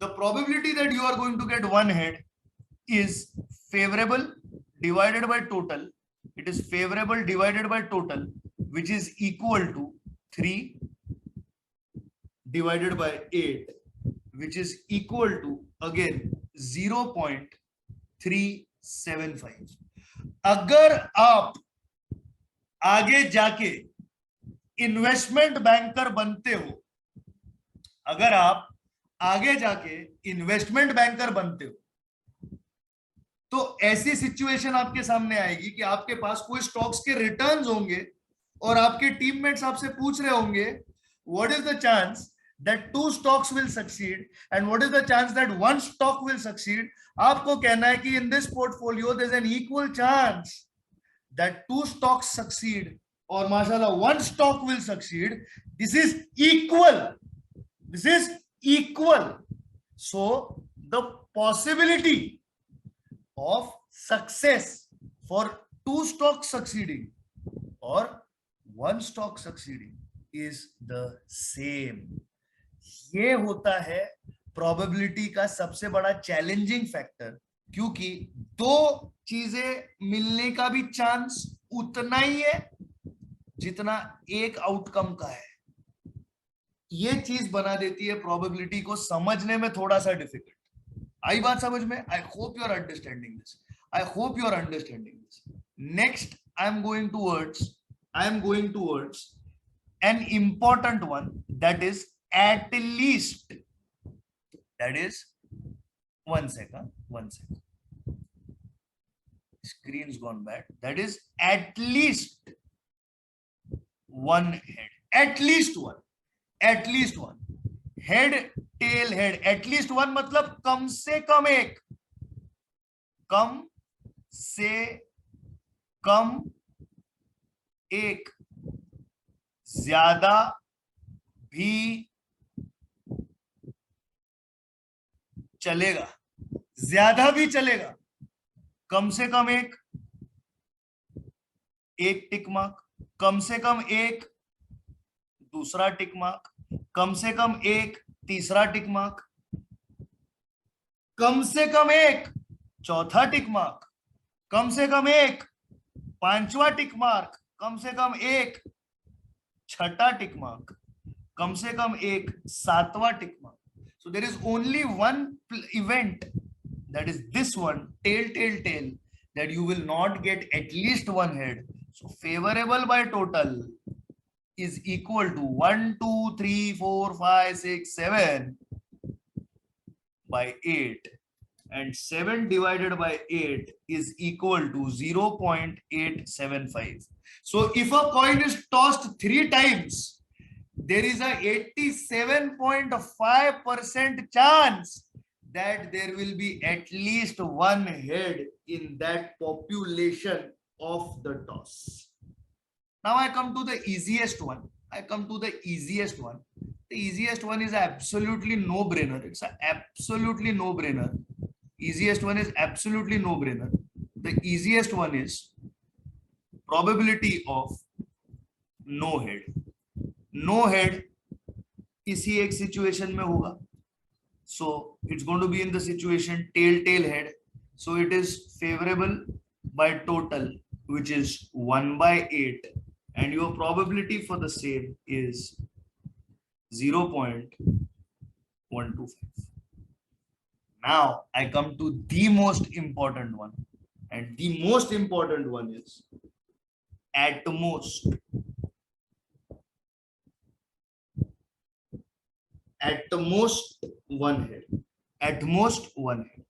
The probability that you are going to get 1 head is favorable divided by total. It is favorable divided by total, which is equal to 3 divided by 8, which is equal to again 0.375. अगर आप आगे जाके investment banker बनते हो, अगर आप आगे जाके इन्वेस्टमेंट बैंकर बनते हो, तो ऐसी सिचुएशन आपके सामने आएगी कि आपके पास कोई स्टॉक्स के रिटर्न्स होंगे, और आपके टीममेट्स आपसे पूछ रहे होंगे what is the chance that 2 stocks will succeed and what is the chance that 1 stock will succeed. आपको कहना है कि in this portfolio there is an equal chance that 2 stocks succeed, और माशाल्लाह 1 stock will succeed. This is equal, this is equal. So the possibility of success for 2 stocks succeeding or 1 stock succeeding is the same. ये होता है probability का सबसे बड़ा challenging factor, क्योंकि दो चीजें मिलने का भी चांस उतना ही है जितना एक आउटकम का है। ये चीज बना देती है प्रोबेबिलिटी को समझने में थोड़ा सा डिफिकल्ट। आई बात समझ में? I hope you are understanding this. I hope you are understanding this. Next I am going towards an important one, that is at least, that is, one second, screen's gone bad, that is at least one head, at least one head, tail, head, at least one मतलब कम से कम एक, कम से कम एक, ज्यादा भी चलेगा, ज्यादा भी चलेगा, कम से कम एक टिक मार्क, कम से कम एक दूसरा टिक मार्क, कम से कम एक तीसरा टिक मार्क, कम से कम एक चौथा टिक मार्क, कम से कम एक पांचवा टिक मार्क, कम से कम एक छठा टिक मार्क, कम से कम एक सातवां tick mark. So there is only one event, that is this one, tail, that you will not get at least one head. So favorable by total is equal to 1, 2, 3, 4, 5, 6, 7 by 8, and 7 divided by 8 is equal to 0.875. So if a coin is tossed 3 times, there is a 87.5% chance that there will be at least one head in that population of the toss. Now I come to the easiest one. The easiest one is absolutely no-brainer. It's an absolutely no-brainer. Easiest one is absolutely no-brainer. The easiest one is probability of no head. No head इसी एक situation में होगा. So it's going to be in the situation tail head. So it is favorable by total, which is 1 by 8, and your probability for the same is 0.125. Now I come to the most important one, and the most important one is at most one head. At most one head.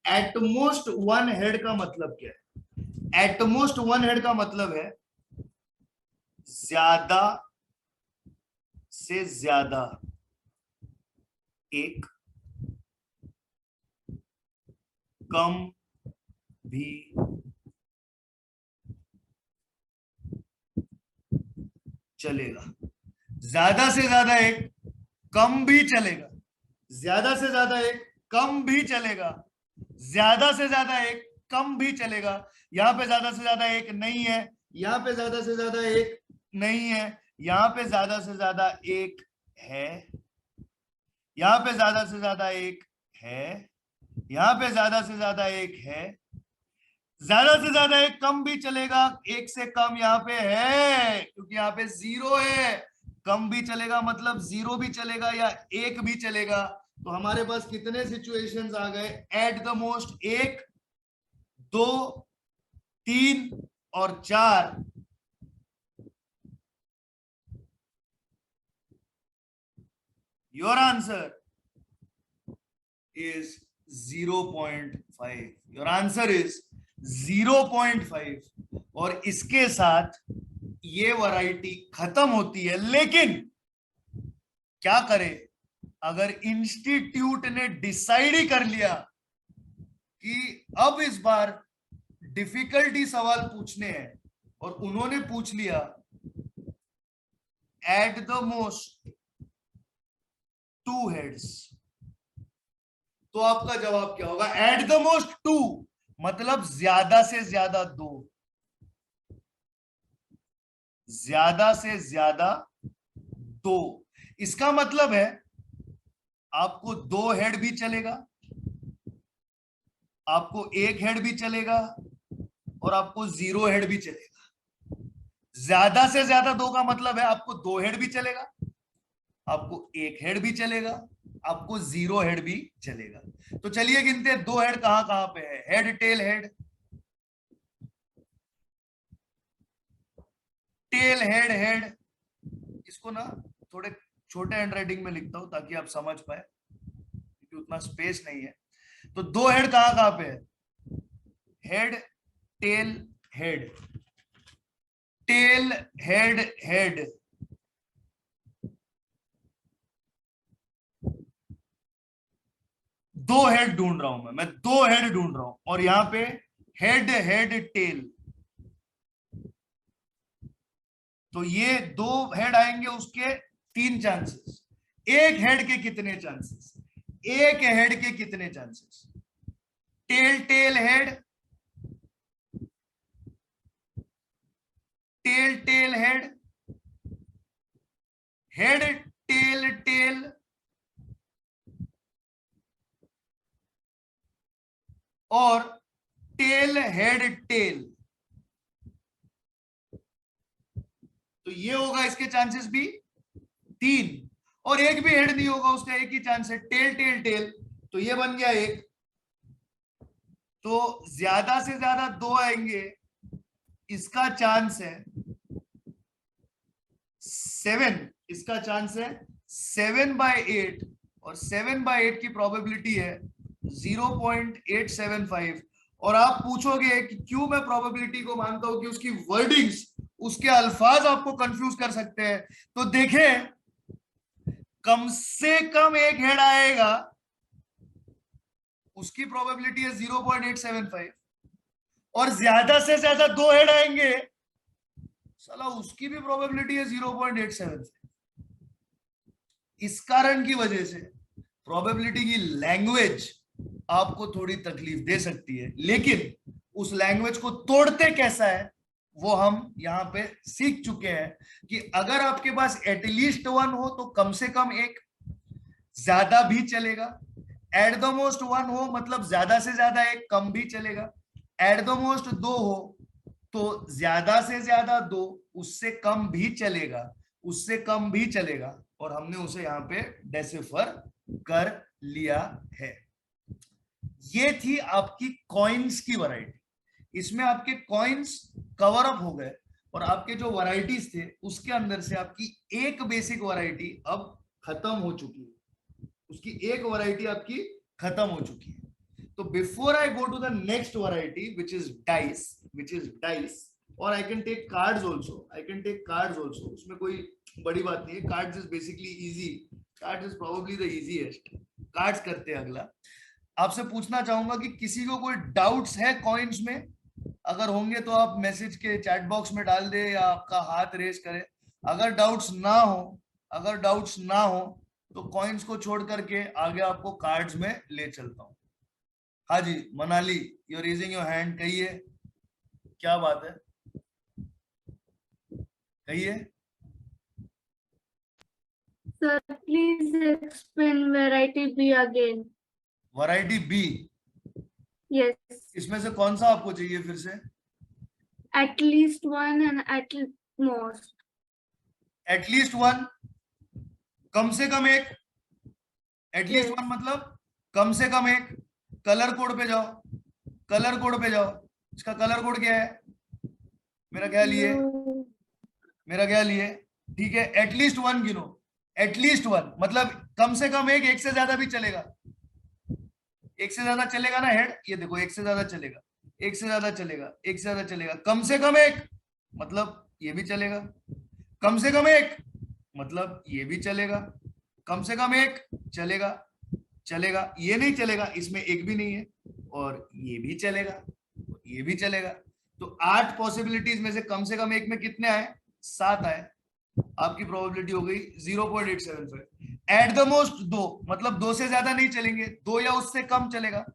At most one head का मतलब क्या है? At most one head का मतलब है ज्यादा से ज्यादा एक, कम भी चलेगा. ज्यादा से ज्यादा एक, कम भी चलेगा. ज्यादा से ज्यादा एक, कम भी चलेगा. ज्यादा से ज्यादा एक, कम भी चलेगा. यहां पे ज्यादा से ज्यादा एक नहीं है, यहां पे ज्यादा से ज्यादा एक नहीं है, यहां पे ज्यादा से ज्यादा एक है, यहां पे ज्यादा से ज्यादा एक है, यहां पे ज्यादा से ज्यादा एक है. ज्यादा से ज्यादा एक कम भी चलेगा, एक से कम यहाँ पे है क्योंकि यहाँ पे 0 है. कम भी चलेगा मतलब 0 भी चलेगा या 1 भी चलेगा. तो हमारे पास कितने सिचुएशंस आ गए? एट द मोस्ट 1, 2, 3 और 4. Your answer is 0.5. Your answer is 0.5. और इसके साथ ये वैरायटी खत्म होती है. लेकिन क्या करे, अगर इंस्टीट्यूट ने डिसाइड ही कर लिया कि अब इस बार डिफिकल्टी सवाल पूछने हैं और उन्होंने पूछ लिया एट द मोस्ट 2 हेड्स, तो आपका जवाब क्या होगा? एट द मोस्ट 2 मतलब ज्यादा से ज्यादा 2. ज्यादा से ज्यादा दो। इसका मतलब है आपको दो हेड भी चलेगा, आपको एक हेड भी चलेगा, और आपको जीरो हेड भी चलेगा। ज्यादा से ज्यादा दो का मतलब है आपको दो हेड भी चलेगा, आपको एक हेड भी चलेगा, आपको जीरो हेड भी चलेगा। तो चलिए गिनते हैं दो हेड कहां कहां पे है। Head tail head, tail head head. इसको ना थोड़े छोटे हैंडराइटिंग में लिखता हूं ताकि आप समझ पाए, क्योंकि उतना स्पेस नहीं है। तो दो हेड कहां कहां पे है? Head tail head, tail head head. दो हेड ढूंढ रहा हूं मैं दो हेड ढूंढ रहा हूं, और यहां पे हेड हेड टेल। तो ये दो हेड आएंगे, उसके तीन चांसेस। एक हेड के कितने चांसेस? एक हेड के कितने chances? Tail tail head, tail tail head, head tail tail, और टेल हेड टेल। तो ये होगा इसके चांसेस भी तीन, और एक भी हेड नहीं होगा, उसका एक ही चांस है, टेल टेल टेल। तो ये बन गया एक। तो ज्यादा से ज्यादा दो आएंगे, इसका चांस है 7, इसका चांस है 7/8, और 7/8 की प्रोबेबिलिटी है 0.875। और आप पूछोगे कि क्यों मैं प्रोबेबिलिटी को मानता हूं कि उसकी वर्डिंग्स, उसके अल्फाज आपको कंफ्यूज कर सकते हैं। तो देखें, कम से कम एक हेड आएगा, उसकी प्रोबेबिलिटी है 0.875, और ज्यादा से ज्यादा दो हेड आएंगे, साला उसकी भी प्रोबेबिलिटी है 0.875। इस कारण की वजह से प्रोबेबिलिटी की लैंग्वेज आपको थोड़ी तकलीफ दे सकती है, लेकिन उस लैंग्वेज को तोड़ते कैसा है वो हम यहां पे सीख चुके हैं। कि अगर आपके पास एटलीस्ट वन हो तो कम से कम एक, ज्यादा भी चलेगा। एट द मोस्ट वन हो मतलब ज्यादा से ज्यादा एक, कम भी चलेगा। एट द मोस्ट दो हो तो ज्यादा से ज्यादा दो, उससे कम भी चलेगा, उससे कम भी चलेगा। और हमने उसे यहां पे डेसिफर कर लिया है। ये थी आपकी कॉइन्स की वैरायटी। इसमें आपके कॉइन्स कवर अप हो गए, और आपके जो वैरायटीज थे उसके अंदर से आपकी एक बेसिक वैरायटी अब खत्म हो चुकी है, उसकी एक वैरायटी आपकी खत्म हो चुकी है। तो before I go to the next variety which is dice, और I can take cards also, I can take cards also, उसमें कोई बड़ी बात नहीं है। Cards is basically easy, cards is probably the easiest. Cards करते हैं अगला। आपसे पूछना चाहूंगा कि किसी को कोई डाउट्स है कॉइन्स में? अगर होंगे तो आप मैसेज के चैट बॉक्स में डाल दे या आपका हाथ रेस करें। अगर डाउट्स ना हो, अगर डाउट्स ना हो तो कॉइन्स को छोड़ करके आगे आपको कार्ड्स में ले चलता हूं। हाँ जी Manali, you raising your hand, कहिए क्या बात है, कहिए। Sir, please explain variety B again. Variety B, Yes, इसमें से कौन सा आपको चाहिए फिर से? at least one and at most. At least one, कम से कम एक। At least Yes. वन मतलब कम से कम एक। कलर कोड पे जाओ, कलर कोड पे जाओ। इसका कलर कोड क्या है? मेरा ख्याल ये, You. मेरा ख्याल ये, ठीक है। एटलीस्ट वन गिनो, एटलीस्ट वन मतलब कम से कम एक, एक से ज्यादा भी चलेगा। एक से ज्यादा चलेगा ना हेड, ये देखो एक से ज्यादा चलेगा, एक से ज्यादा चलेगा, एक से ज्यादा चलेगा। कम से कम एक मतलब ये भी चलेगा, कम से कम एक मतलब ये भी चलेगा, कम से कम एक चलेगा, चलेगा। ये नहीं चलेगा, इसमें एक भी नहीं है, और ये भी चलेगा, ये भी चलेगा। तो 8 पॉसिबिलिटीज में से कम एक में कितने आए? 7 आए। आपकी प्रोबेबिलिटी हो गई 0.875। एट द मोस्ट दो मतलब दो से ज्यादा नहीं चलेंगे, दो या उससे कम चलेगा,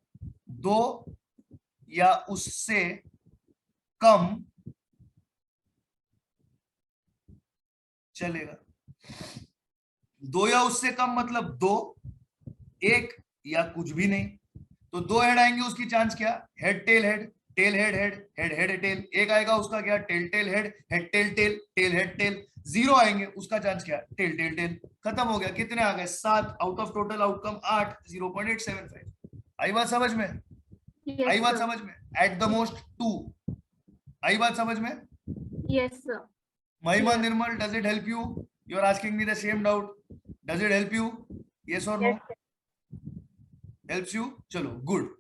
दो या उससे कम चलेगा। 2 या उससे कम मतलब 2, 1 या कुछ भी नहीं। तो 2 हेड आएंगे, उसकी चांस क्या, head tail head, tail head head, head head tail. एक आएगा उसका क्या, tail tail head, head tail tail, tail head tail. 0 आएंगे, उसका चांस क्या, टेल टेल टेल। खत्म हो गया। कितने आ गए, 7 आउट ऑफ टोटल आउटकम 8, 0.875। आई बात समझ में, Yes, आई बात sir. समझ में। At the most 2। आई बात समझ में। Yes, sir. Mahima Clear. Nirmal, does it help you? You are asking me the same doubt, does it help you? Yes और no? Yes, sir. Helps you, चलो good.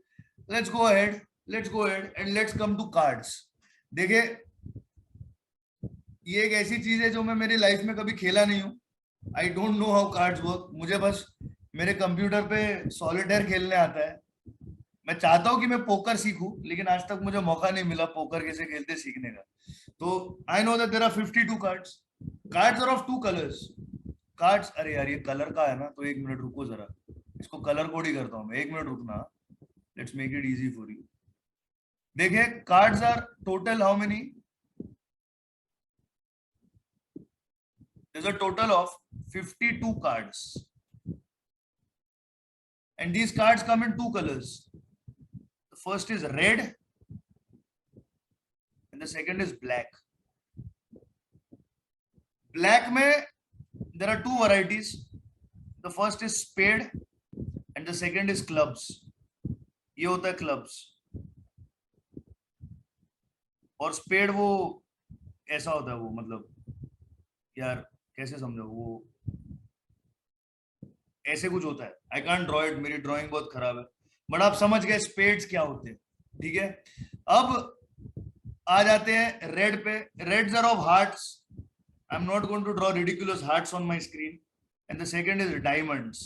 Let's go ahead, let's go ahead and let's come to cards. देखिए, ये एक ऐसी चीज है जो मैं मेरी लाइफ में कभी खेला नहीं हूँ। I don't know how cards work. मुझे बस मेरे कंप्यूटर पे सॉलिटेयर खेलने आता है। मैं चाहता हूँ कि मैं पोकर सीखूं, लेकिन आज तक मुझे मौका नहीं मिला पोकर कैसे खेलते सीखने का। तो I know that there are 52 cards. Cards are of 2 colours. Cards, अरे यार ये कलर का है ना, तो 1 मिनट रुको जरा, इसको कलर कोड ही करता हूँ मैं। 1 मिनट रुकना, let's make it easy for you. देखिए, cards are total how many? There's a total of 52 cards, and these cards come in 2 colors. The first is red and the second is black. Black में there are 2 varieties. The first is spade and the second is clubs. ये होता है clubs, और spade वो ऐसा होता है, वो मतलब यार कैसे समझो, वो ऐसे कुछ होता है। आई कांट ड्रॉ इट, मेरी ड्राइंग बहुत खराब है, बट आप समझ गए स्पेड्स क्या होते हैं। ठीक है, अब आ जाते हैं रेड पे। Reds are of hearts. I am not going to draw ridiculous hearts on my screen. And the second is diamonds.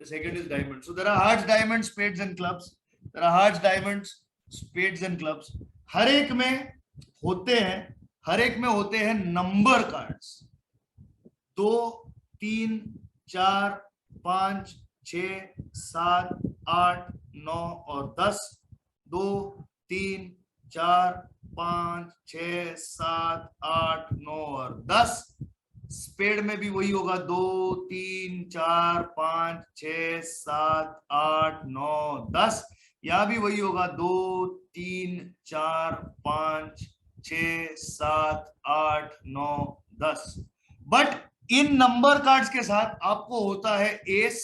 The second is diamonds. So there are hearts, diamonds, spades and clubs. There are hearts, diamonds, spades and clubs. हर एक में होते हैं, हर एक में होते हैं number cards. 2, 3, 4, 5, 6, 7, 8, 9 और 10। 2, 3, 4, 5, 6, 7, 8, 9 और 10। स्पेड में भी वही होगा, 2, 3, 4, 5, 6, 7, 8, 9, 10। यहां भी वही होगा, 2, 3, 4, 5, 6, 7, 8, 9, 10। बट इन नंबर कार्ड्स के साथ आपको होता है एस,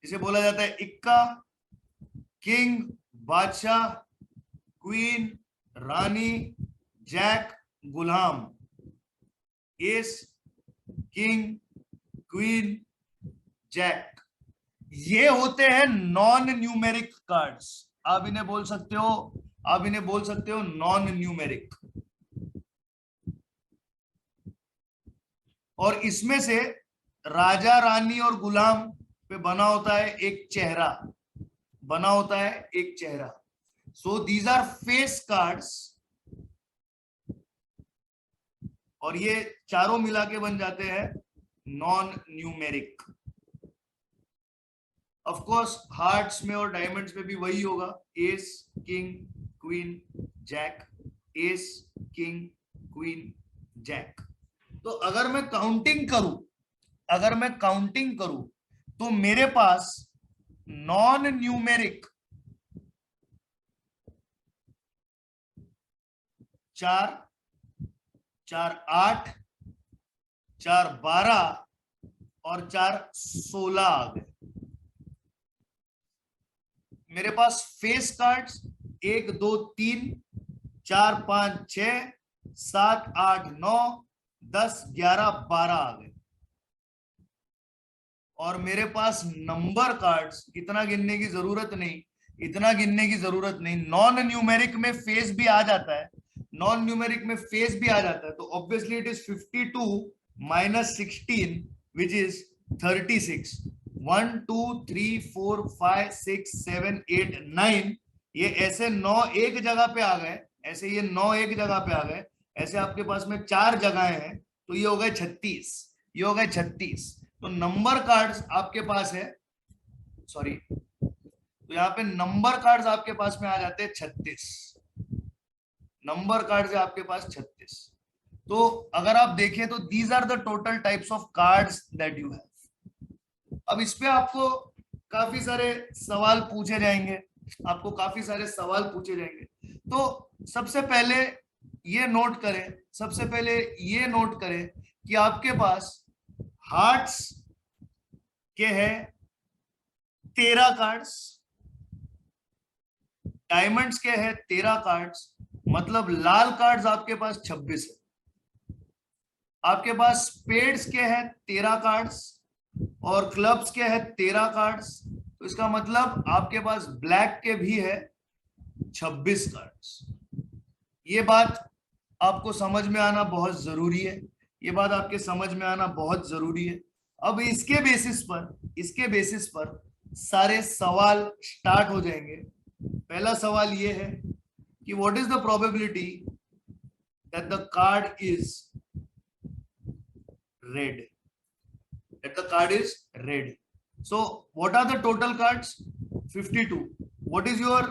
इसे बोला जाता है इक्का, किंग, बादशाह, क्वीन, रानी, जैक, गुलाम। एस, किंग, क्वीन, जैक, ये होते हैं नॉन न्यूमेरिक कार्ड्स। आप इन्हें बोल सकते हो, आप इन्हें बोल सकते हो नॉन न्यूमेरिक। और इसमें से राजा, रानी और गुलाम पे बना होता है एक चेहरा, बना होता है एक चेहरा। So these are face cards, और ये चारों मिला के बन जाते हैं non numeric. Of course hearts में और डायमंड्स में भी वही होगा, ace, king, queen, jack, ace, king, queen, jack. तो अगर मैं काउंटिंग करूं, अगर मैं काउंटिंग करूं, तो मेरे पास नॉन न्यूमेरिक 4, 4, 8, 4, 12 और 4, 16 आ गए। मेरे पास फेस कार्ड्स 1, 2, 3, 4, 5, 6, 7, 8, 9, 10, 11, 12 आ गए। और मेरे पास नंबर कार्ड्स, इतना गिनने की जरूरत नहीं, इतना गिनने की जरूरत नहीं। नॉन न्यूमेरिक में फेस भी आ जाता है, नॉन न्यूमेरिक में फेस भी आ जाता है, तो obviously it is 52 minus 16 which is 36। 1, 2, 3, 4, 5, 6, 7, 8, 9। ये ऐसे 9 एक जगह पे आ गए, ऐसे ये 9 एक जगह पे आ गए, ऐसे आपके पास में 4 जगहें हैं, तो ये हो गए 36, ये हो गए 36। तो नंबर कार्ड्स आपके पास है, सॉरी, तो यहाँ पे नंबर कार्ड्स आपके पास में आ जाते हैं 36। नंबर कार्ड्स है आपके पास 36। तो अगर आप देखें तो these are the total types of cards that you have. अब इस पे आपको काफी सारे सवाल पूछे जाएंगे, आपको काफी सारे सवाल पूछे जाएंगे। तो सबसे पहले ये नोट करें, सबसे पहले ये नोट करें कि आपके पास हार्ट्स के हैं 13 कार्ड्स, डायमंड्स के हैं 13 कार्ड्स, मतलब लाल कार्ड्स आपके पास 26 है। आपके पास स्पेड्स के हैं 13 कार्ड्स और क्लब्स के हैं 13 कार्ड्स, तो इसका मतलब आपके पास ब्लैक के भी है 26 कार्ड्स। ये बात आपको समझ में आना बहुत जरूरी है, ये बात आपके समझ में आना बहुत जरूरी है। अब इसके बेसिस पर सारे सवाल स्टार्ट हो जाएंगे। पहला सवाल ये है कि what is the probability that the card is red, that the card is red. So what are the total cards? 52. What is your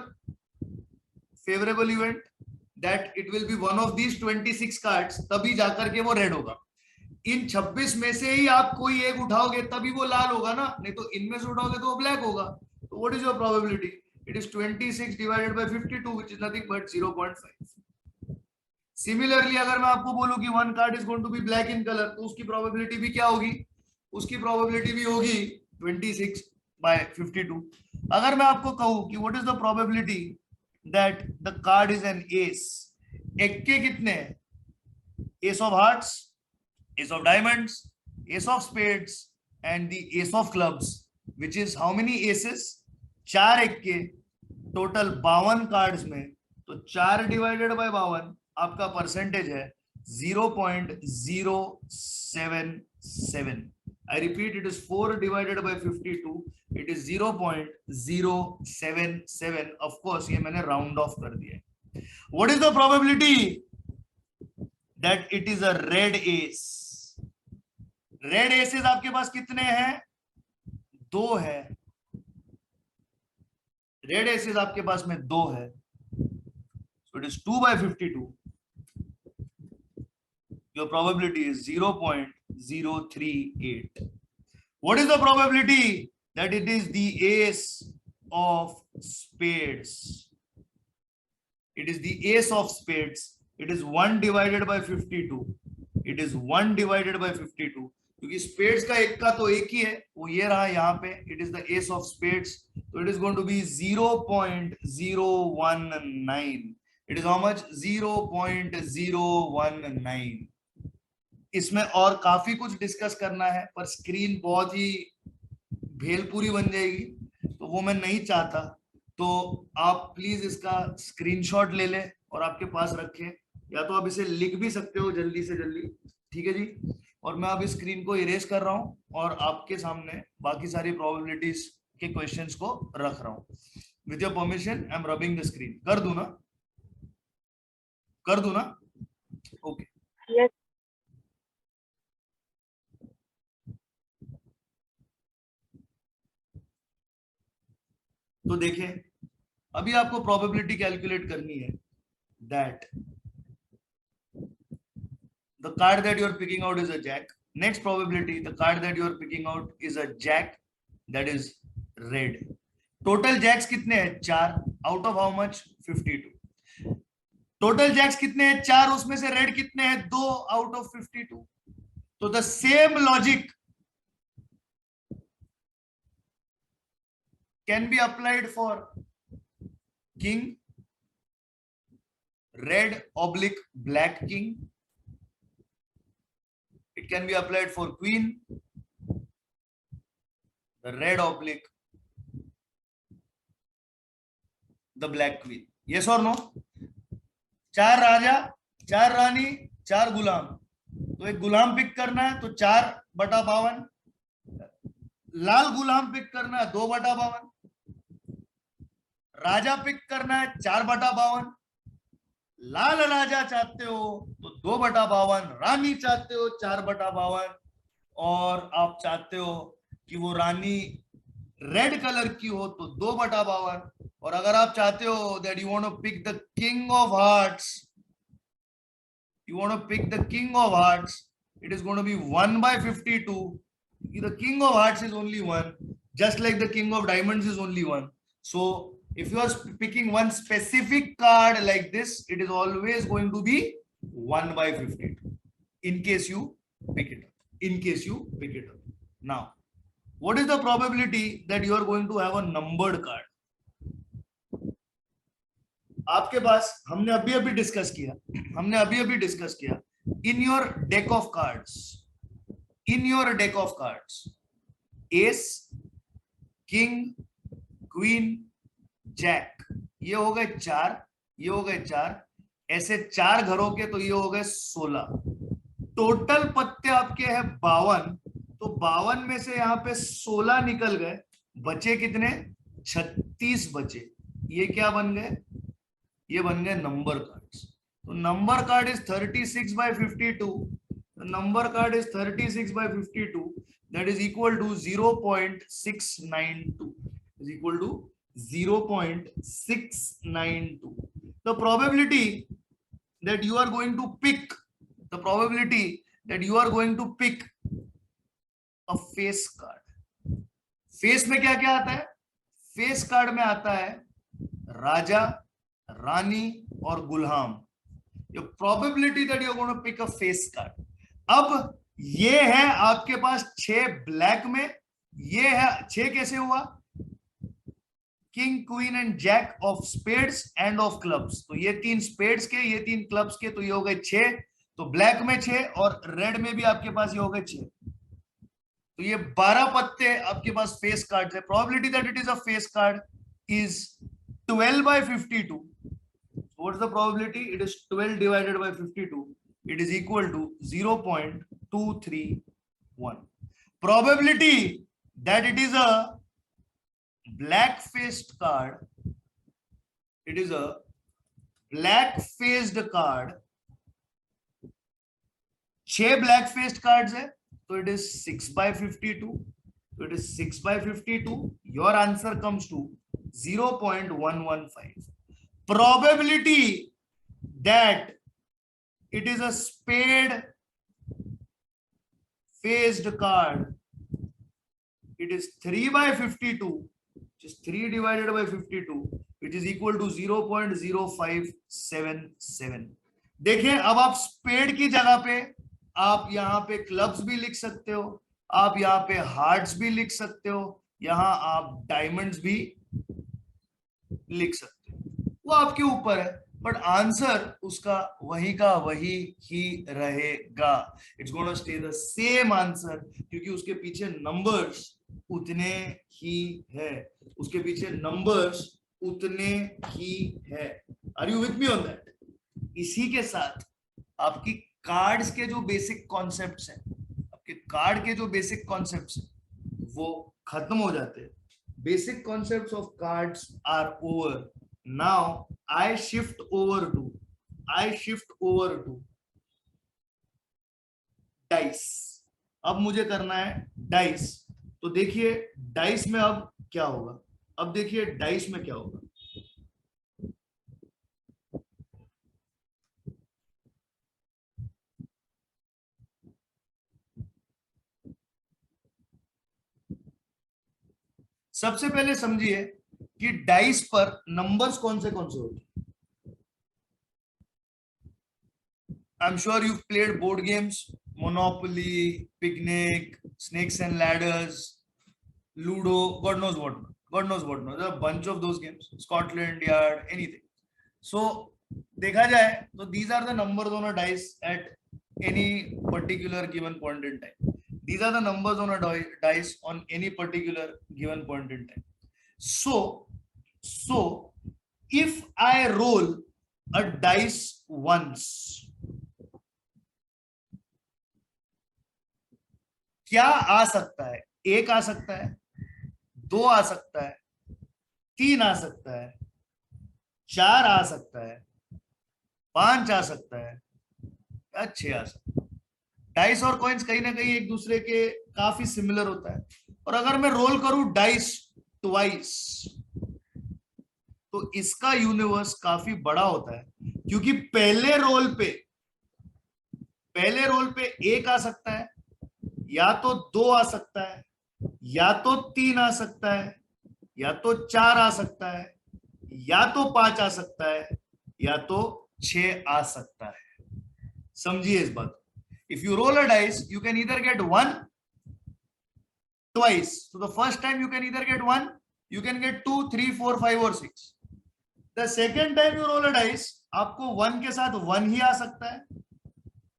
favorable event? That it will be one of these 26 cards, तभी जाकर के वो red होगा। इन 26 में से ही आप कोई एक उठाओगे तभी वो लाल होगा ना, नहीं तो इनमें से उठाओगे तो वो ब्लैक होगा। तो what is your probability? It is 26 divided by 52 which is nothing but 0.5। Similarly अगर मैं आपको बोलूं कि one card is going to be black in colour, तो उसकी प्रोबेबिलिटी भी क्या होगी? उसकी प्रोबेबिलिटी भी होगी 26/52। अगर मैं आपको कहूं कि what is the probability that the card is an ace, एक के कितने हैं? Ace of hearts, ace of diamonds, ace of spades and the ace of clubs, which is how many aces? 4 एक के, टोटल 52 कार्ड्स में, तो 4 divided by 52 आपका percentage है 0.077। I repeat, it is 4 divided by 52. It is 0.077. Of course, ये मैंने round off कर दिया है। What is the probability that it is a red ace? Red aces आपके पास कितने हैं? 2 है। Red aces आपके पास में 2 है। So it is 2/52. Your probability is 0.038. What is the probability that it is the ace of spades? It is the ace of spades. It is 1 divided by 52. It is 1 divided by 52. क्योंकि spades का एक का तो एक ही है, वो ये रहा यहाँ पे, it is the ace of spades, तो it is going to be 0.019। It is how much? 0.019। इसमें और काफी कुछ डिस्कस करना है, पर स्क्रीन बहुत ही भेलपूरी बन जाएगी, तो वो मैं नहीं चाहता। तो आप प्लीज इसका स्क्रीनशॉट ले लें और आपके पास रखें, या तो आप इसे लिख भी सकते हो जल्दी से जल्दी, ठीक है जी। और मैं अब इस स्क्रीन को इरेज कर रहा हूं और आपके सामने बाकी सारी प्रोबेबिलिटीज के क्वेश्चंस को रख रहा हूं। With your permission I am rubbing the screen. कर दूं ना? कर दूं ना? ओके। Yes. तो देखें, अभी आपको प्रोबेबिलिटी कैलकुलेट करनी है that the card that you are picking out is a jack. Next probability, the card that you are picking out is a jack that is red. Total jacks कितने हैं? 4 out of how much? 52. Total jacks कितने हैं? 4, उसमें से red कितने हैं? 2 out of 52. तो the same logic can be applied for king, red oblique black king. It can be applied for queen, the red oblique the black queen. Yes or no? 4 राजा, 4 रानी, 4 गुलाम, तो एक गुलाम pick करना है तो 4/52, लाल गुलाम pick करना है 2/52, राजा pick करना है 4/52, लाल राजा चाहते हो तो 2/52, रानी चाहते हो 4/52, और आप चाहते हो कि वो रानी रेड कलर की हो तो 2/52, और अगर आप चाहते हो that you want to pick the king of hearts You want to pick the king of hearts. It is going to be 1 by 52. The king of hearts is only 1, just like the king of diamonds is only 1. So if you are picking one specific card like this, it is always going to be 1 by 52. In case you pick it up. In case you pick it up. Now, what is the probability that you are going to have a numbered card? आपके पास हमने अभी अभी discuss किया in your deck of cards ace, king, queen, jack, ये हो गए 4, ऐसे 4 घरों के, तो ये हो गए 16। टोटल पत्ते आपके हैं 52, तो 52 में से यहाँ पे 16 निकल गए, बचे कितने? 36 बचे। ये क्या बन गए? ये बन गए नंबर कार्ड्स। तो number card is 36 by 52। Number card is 36 by 52, that is equal to 0.692, is equal to 0.692. The probability that you are going to pick a face card. Face में क्या क्या आता है? फेस कार्ड में आता है राजा, रानी और गुलाम। Your probability that you're going to pick a face card. अब ये है आपके पास 6 ब्लैक में, ये है 6 कैसे हुआ? King, queen and jack of spades and of clubs. तो ये 3 स्पेड्स के, ये 3 क्लब्स के, तो ये हो गए 6। तो ब्लैक में 6 और रेड में भी आपके पास ये हो गए 6। तो ये 12 पत्ते आपके पास फेस कार्ड है। Probability that it is a face card is 12 by 52. What is the probability? It is 12 divided by 52. It is equal to 0.231. Probability that it is a black-faced card. It is a black-faced card. 6 black-faced cards है, so it is 6 by 52. So it is 6 by 52. Your answer comes to 0.115. Probability that it is a spade faced card, it is 3 by 52, which is 3 divided by 52, which is equal to 0.0577. देखिए, अब आप spade की जगह पे आप यहाँ पे clubs भी लिख सकते हो, आप यहाँ पे हार्ट्स भी लिख सकते हो, यहाँ आप डायमंड्स भी लिख सकते हो, वो आपके ऊपर है, बट आंसर उसका वही का वही ही रहेगा। It's gonna stay the same answer, क्योंकि उसके पीछे नंबर्स उतने ही है, उसके पीछे नंबर्स उतने ही है। Are you with me on that? इसी के साथ आपकी कार्ड्स के जो बेसिक कॉन्सेप्ट्स हैं, आपके कार्ड के जो बेसिक कॉन्सेप्ट्स हैं, वो खत्म हो जाते हैं। Basic concepts of cards are over. Now I shift over to dice. अब मुझे करना है डाइस। तो देखिए डाइस में अब क्या होगा, अब देखिए डाइस में क्या होगा। सबसे पहले समझिए कि डाइस पर नंबर्स कौन से होते हैं। I am sure you played board games, Monopoly, picnic, snakes and ladders, ludo, God knows what, a bunch of those games, Scotland Yard, anything. So देखा जाए तो these are the numbers on a dice at any particular given point in time. These are the numbers on a dice on any particular given point in time. So if I roll a dice once, क्या आ सकता है? 1 आ सकता है, 2 आ सकता है, 3 आ सकता है, 4 आ सकता है, 5 आ सकता है, या 6 आ सकता है। डाइस और कॉइन्स कहीं ना कहीं एक दूसरे के काफी सिमिलर होता है। और अगर मैं रोल करूं डाइस ट्वाइस, तो इसका यूनिवर्स काफी बड़ा होता है, क्योंकि पहले रोल पे पहले रोल पे 1 आ सकता है, या तो 2 आ सकता है, या तो 3 आ सकता है, या तो 4 आ सकता है, या तो 5 आ सकता है, या तो 6 आ सकता है। समझिए इस बात। If you roll a dice you can either get 1 twice. So the first time you can either get 1, you can get 2, 3, 4, 5 or 6. The second time you roll a dice, आपको 1 के साथ 1 ही आ सकता है,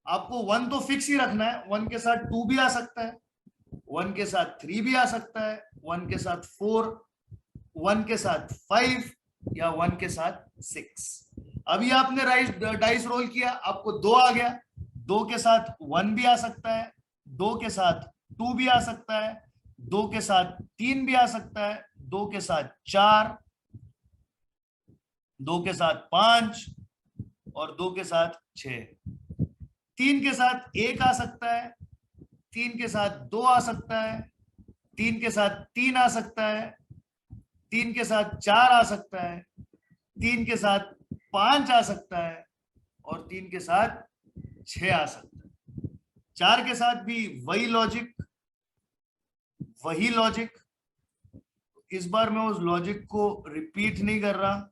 आपको 1 तो फिक्स ही रखना है, 1 के साथ 2 भी आ सकता है, 1 के साथ 3 भी आ सकता है, 1 के साथ 4, 1 के साथ 5 या 1 के साथ 6। अभी आपने डाइस रोल किया, आपको 2 आ गया, 2 के साथ 1 भी आ सकता है, 2 के साथ 2 भी आ सकता है, 2 के साथ 3 भी आ सकता है, 2 के साथ 4, 2 के साथ 5 और 2 के साथ 6। 3 के साथ 1 आ सकता है, 3 के साथ 2 आ सकता है, 3 के साथ 3 आ सकता है, 3 के साथ 4 आ सकता है, 3 के साथ 5 आ सकता है और 3 के साथ 6 आ सकता है। 4 के साथ भी वही लॉजिक, वही लॉजिक। इस बार मैं उस लॉजिक को रिपीट नहीं कर रहा।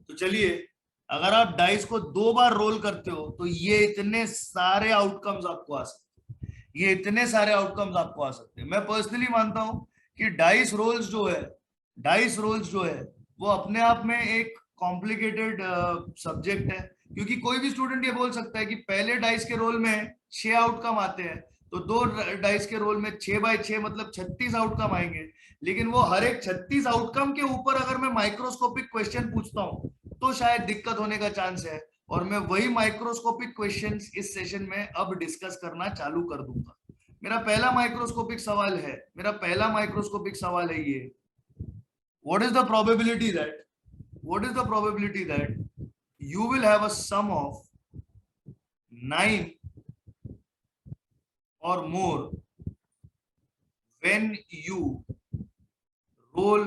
तो चलिए, अगर आप डाइस को 2 बार रोल करते हो तो ये इतने सारे आउटकम्स आपको आ सकते हैं, ये इतने सारे आउटकम्स आपको आ सकते हैं। मैं पर्सनली मानता हूं कि डाइस रोल्स जो है वो अपने आप में एक कॉम्प्लिकेटेड सब्जेक्ट है, क्योंकि कोई भी स्टूडेंट ये बोल सकता है कि पहले डाइस के रोल में 6 आउटकम आते हैं, तो 2 डाइस के रोल में 6 बाई 6 मतलब 36 आउटकम आएंगे। लेकिन वो हर एक 36 आउटकम के ऊपर अगर मैं माइक्रोस्कोपिक क्वेश्चन पूछता हूं तो शायद दिक्कत होने का चांस है, और मैं वही माइक्रोस्कोपिक क्वेश्चंस इस सेशन में अब डिस्कस करना चालू कर दूंगा। मेरा पहला माइक्रोस्कोपिक सवाल है ये, what is the probability that you will have a sum of 9 or more when you roll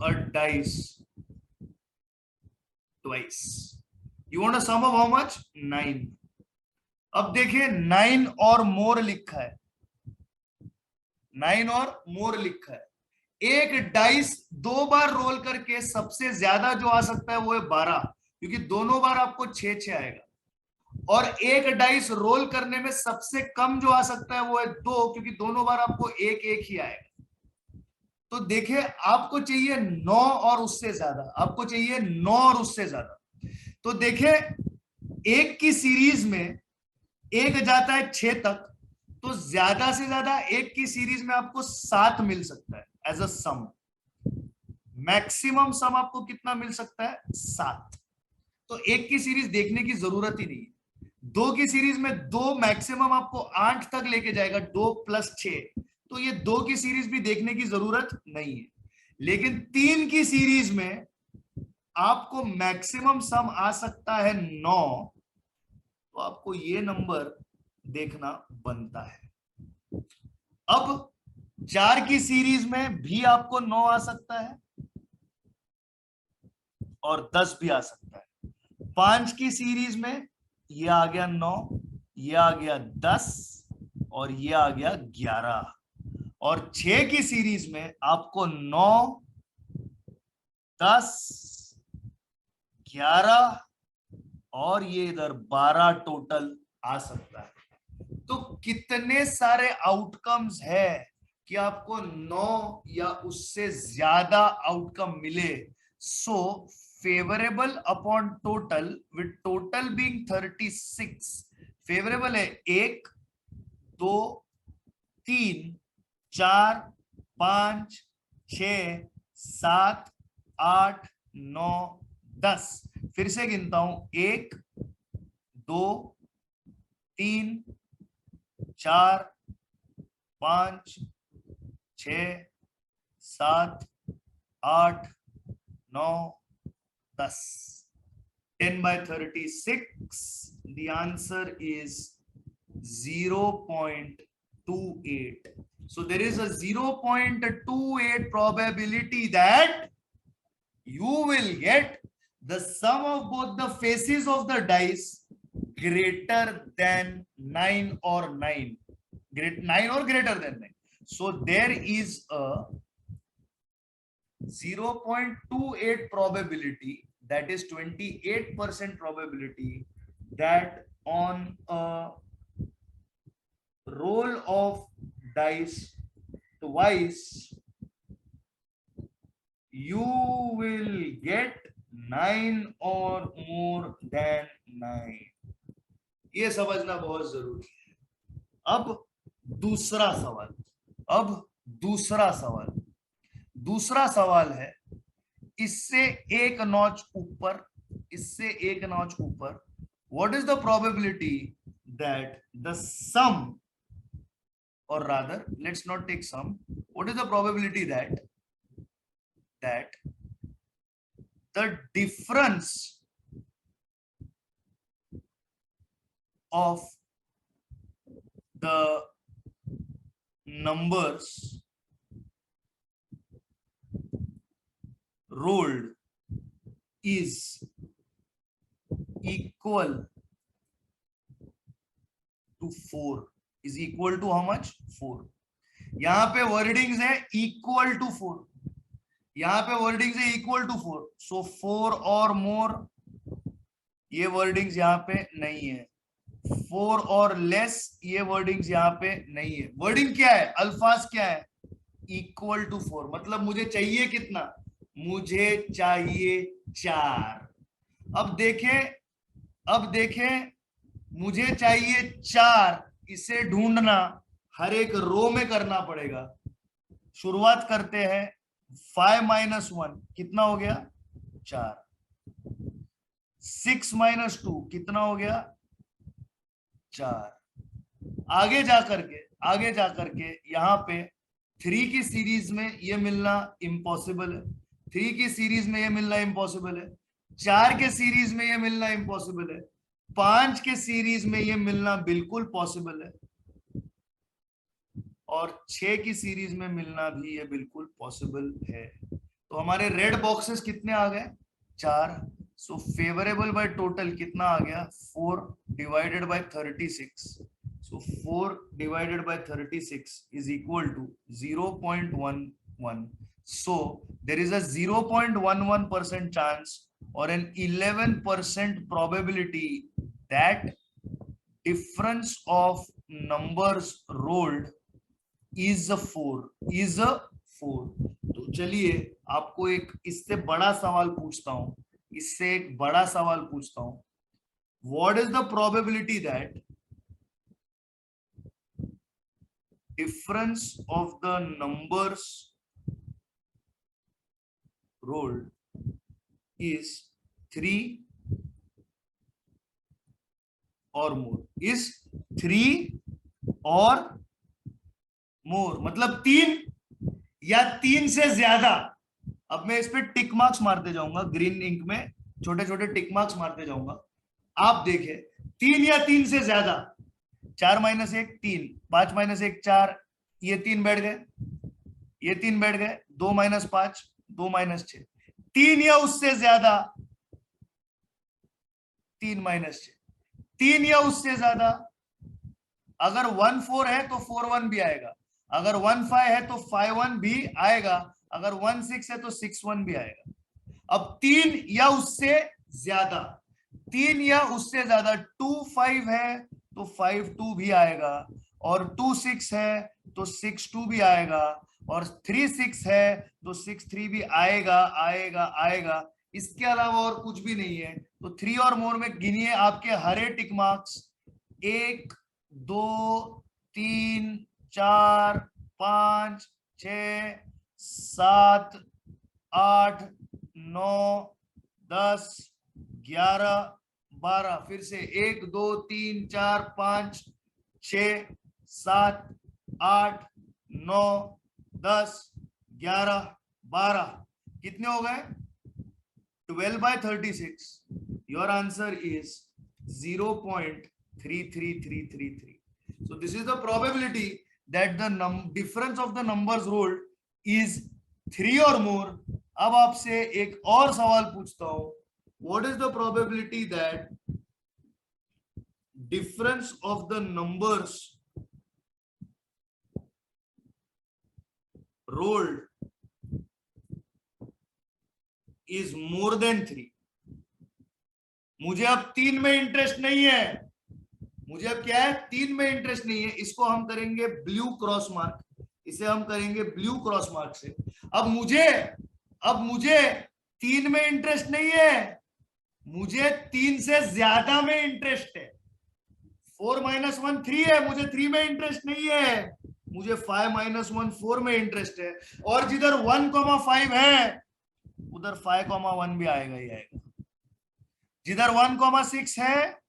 a dice twice? You want a sum of how much? 9. अब देखिए 9 और मोर लिखा है, 9 और मोर लिखा है। एक डाइस 2 बार रोल करके सबसे ज्यादा जो आ सकता है वो है 12, क्योंकि दोनों बार आपको 6 आएगा। और एक डाइस रोल करने में सबसे कम जो आ सकता है वो है 2, क्योंकि दोनों बार आपको 1 ही आएगा। तो देखिए आपको चाहिए 9 और उससे ज्यादा, आपको चाहिए 9 और उससे ज्यादा। तो देखिए एक की सीरीज में एक जाता है 6 तक, तो ज्यादा से ज्यादा एक की सीरीज में आपको 7 मिल सकता है एज अ सम। मैक्सिमम सम आपको कितना मिल सकता है? 7। तो एक की सीरीज देखने की जरूरत ही नहीं है। 2 की सीरीज में 2 मैक्सिमम आपको 8 तक लेके जाएगा, 2 + 6, तो ये 2 की सीरीज भी देखने की जरूरत नहीं है। लेकिन 3 की सीरीज में आपको मैक्सिमम सम आ सकता है 9, तो आपको ये नंबर देखना बनता है। अब 4 की सीरीज में भी आपको 9 आ सकता है और 10 भी आ सकता है। 5 की सीरीज में ये आ गया 9, ये आ गया 10 और ये आ गया 11। और 6 की सीरीज में आपको 9, 10, 11 और ये इधर 12 टोटल आ सकता है। तो कितने सारे आउटकम्स है कि आपको 9 या उससे ज्यादा आउटकम मिले। So favourable upon total, with total being 36, favourable है 1, 2, 3, 4, 5, 6, 7, 8, 9, 10। फिर से गिनता हूं, 1, 2, 3, 4 5 6 7 8 9 10. 10 by 36. The answer is 0.28. So there is a 0.28 probability that you will get the sum of both the faces of the dice greater than 9 or 9. 9 or greater than 9. So there is a 0.28 probability, that is 28% probability, that on a roll of dice twice you will get 9 or more than 9. ये समझना बहुत जरूरी है. अब दूसरा सवाल है इससे एक नॉच ऊपर. What is the probability that the sum, or rather let's not take sum, what is the probability that the difference of the numbers rolled is equal to 4. is equal to how much? 4. यहां पे wordings है equal to 4. यहां पे wordings है equal to 4. सो 4 और मोर, ये wordings यहां पे नहीं है. 4 और लेस, ये वर्डिंग्स यहां पे नहीं है. वर्डिंग क्या है? अल्फाज क्या है? Equal to 4. मतलब मुझे चाहिए कितना? मुझे चाहिए 4. अब देखें मुझे चाहिए 4. इसे ढूंढना हर एक रो में करना पड़ेगा. शुरुआत करते हैं. 5 - 1 कितना हो गया? 4. 6 - 2 कितना हो गया? 4. आगे जाकर के यहां पे 3 की सीरीज में ये मिलना इम्पॉसिबल है. 3 की सीरीज में ये मिलना इम्पॉसिबल है. 4 के सीरीज में ये मिलना इम्पॉसिबल है. 5 के सीरीज में ये मिलना बिल्कुल पॉसिबल है. और 6 की सीरीज में मिलना भी ये बिल्कुल पॉसिबल है. तो हमारे रेड बॉक्सेस कितने आ गए? 4. सो फेवरेबल बाय टोटल कितना आ गया? 4 divided by 36. So 4 divided by 36 is equal to 0.11. So there is a 0.11% chance or an 11% probability that difference of numbers rolled is a 4. तो चलिए आपको एक इससे बड़ा सवाल पूछता हूं. What is the probability that difference of the numbers rolled is 3 or more? is 3 और मोर मतलब 3 या 3 से ज्यादा. अब मैं इस पे टिक मार्क्स मारते जाऊंगा. ग्रीन इंक में छोटे छोटे टिक मार्क्स मारते जाऊंगा. आप देखें 3 या 3 से ज्यादा. 4 - 1 3, 5 - 1 4, ये 3 बैठ गए, 2 - 5 2 - 6. 3 या उससे ज्यादा, 3 - 6. 3 या उससे ज्यादा. अगर 1 4 है तो 4 1 भी आएगा. अगर 1 5 है तो 5 1 भी आएगा. अगर 1 6 है तो 6 1 भी आएगा. अब 3 या उससे ज्यादा, 2 5 है तो 5 2 भी आएगा. और 2 6 है तो 6 2 भी आएगा. और 3 6 है तो 6 3 भी आएगा. इसके अलावा और कुछ भी नहीं है. तो 3 और मोर में गिनिए आपके हरे टिक मार्क्स. 1 2 3 4 5 6 7 8 9 10 11 12. फिर से 1 2 3 4 5 6 7, 8, 9, 10, 11, 12 कितने हो गए? 12/36. Your answer is 0.33333. So this is the probability that the difference of the numbers rolled is 3 or more. अब आपसे एक और सवाल पूछता हूं. What is the probability that difference of the numbers rolled is more than 3? मुझे अब 3 में इंटरेस्ट नहीं है. मुझे अब क्या है? 3 में इंटरेस्ट नहीं है. इसको हम करेंगे ब्लू क्रॉस मार्क. इसे हम करेंगे ब्लू क्रॉस मार्क से. अब मुझे 3 में इंटरेस्ट नहीं है. मुझे 3 से ज्यादा में इंटरेस्ट है. 4 - 1 3 है. मुझे 3 में इंटरेस्ट नहीं है. मुझे 5 - 1 4 में इंटरेस्ट है. और जिधर 1,5 है उधर 5,1 भी आएगा ही आएगा. जिधर 1,6 है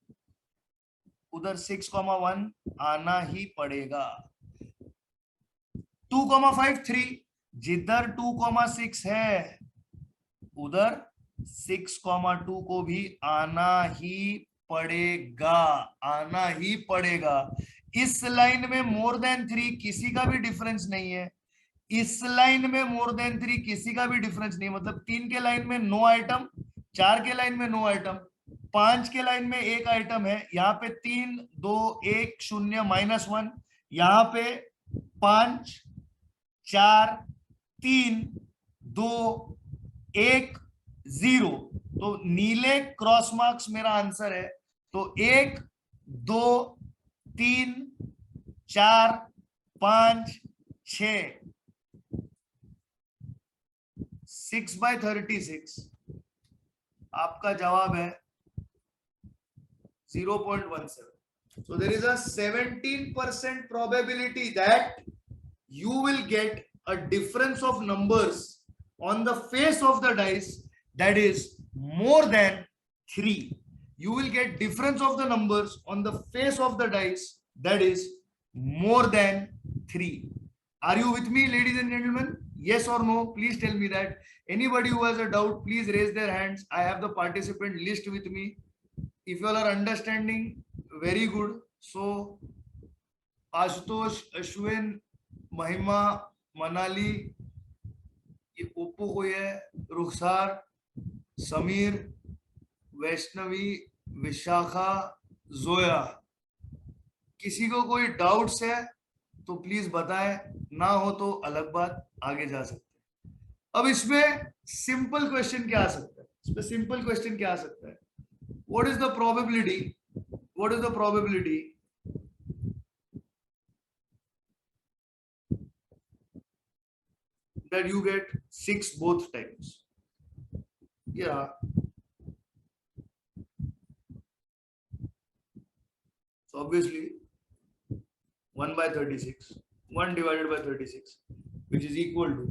उधर 6,1 आना ही पड़ेगा. 2,5 3. जिधर 2,6 है उधर 6,2 को भी आना ही पड़ेगा. इस लाइन में मोर देन 3 किसी का भी डिफरेंस नहीं है. इस लाइन में मोर देन 3 किसी का भी डिफरेंस नहीं. मतलब 3 के लाइन में नो आइटम, 4 के लाइन में नो आइटम, 5 के लाइन में एक आइटम है. यहाँ पे 3 2 1 0 -1. यहाँ पे 5 4 3 2 1 0. तो नीले क्रॉस मार्क्स मेरा आंसर है. तो 1 2 3 4 5 6 6/36 आपका जवाब है 0.17. So there is a 17% probability that you will get a difference of numbers on the face of the dice that is more than 3. You will get difference of the numbers on the face of the dice that is more than 3. Are you with me, ladies and gentlemen? Yes or no? Please tell me that. Anybody who has a doubt, please raise their hands. I have the participant list with me. If you all are understanding, very good. So, Ashutosh, Ashwin, Mahima, Manali, ये Oppo कोई है, रुखसार, समीर, वैष्णवी, विशाखा, जोया. किसी को कोई doubts है तो please बताएं. ना हो तो अलग बात, आगे जा सकते हैं. अब इसमें सिंपल क्वेश्चन क्या आ सकता है? इसमें सिंपल क्वेश्चन क्या आ सकता है? What is the probability? What is the probability that you get 6 both times? Yeah. So obviously 1/36, 1 divided by 36, which is equal to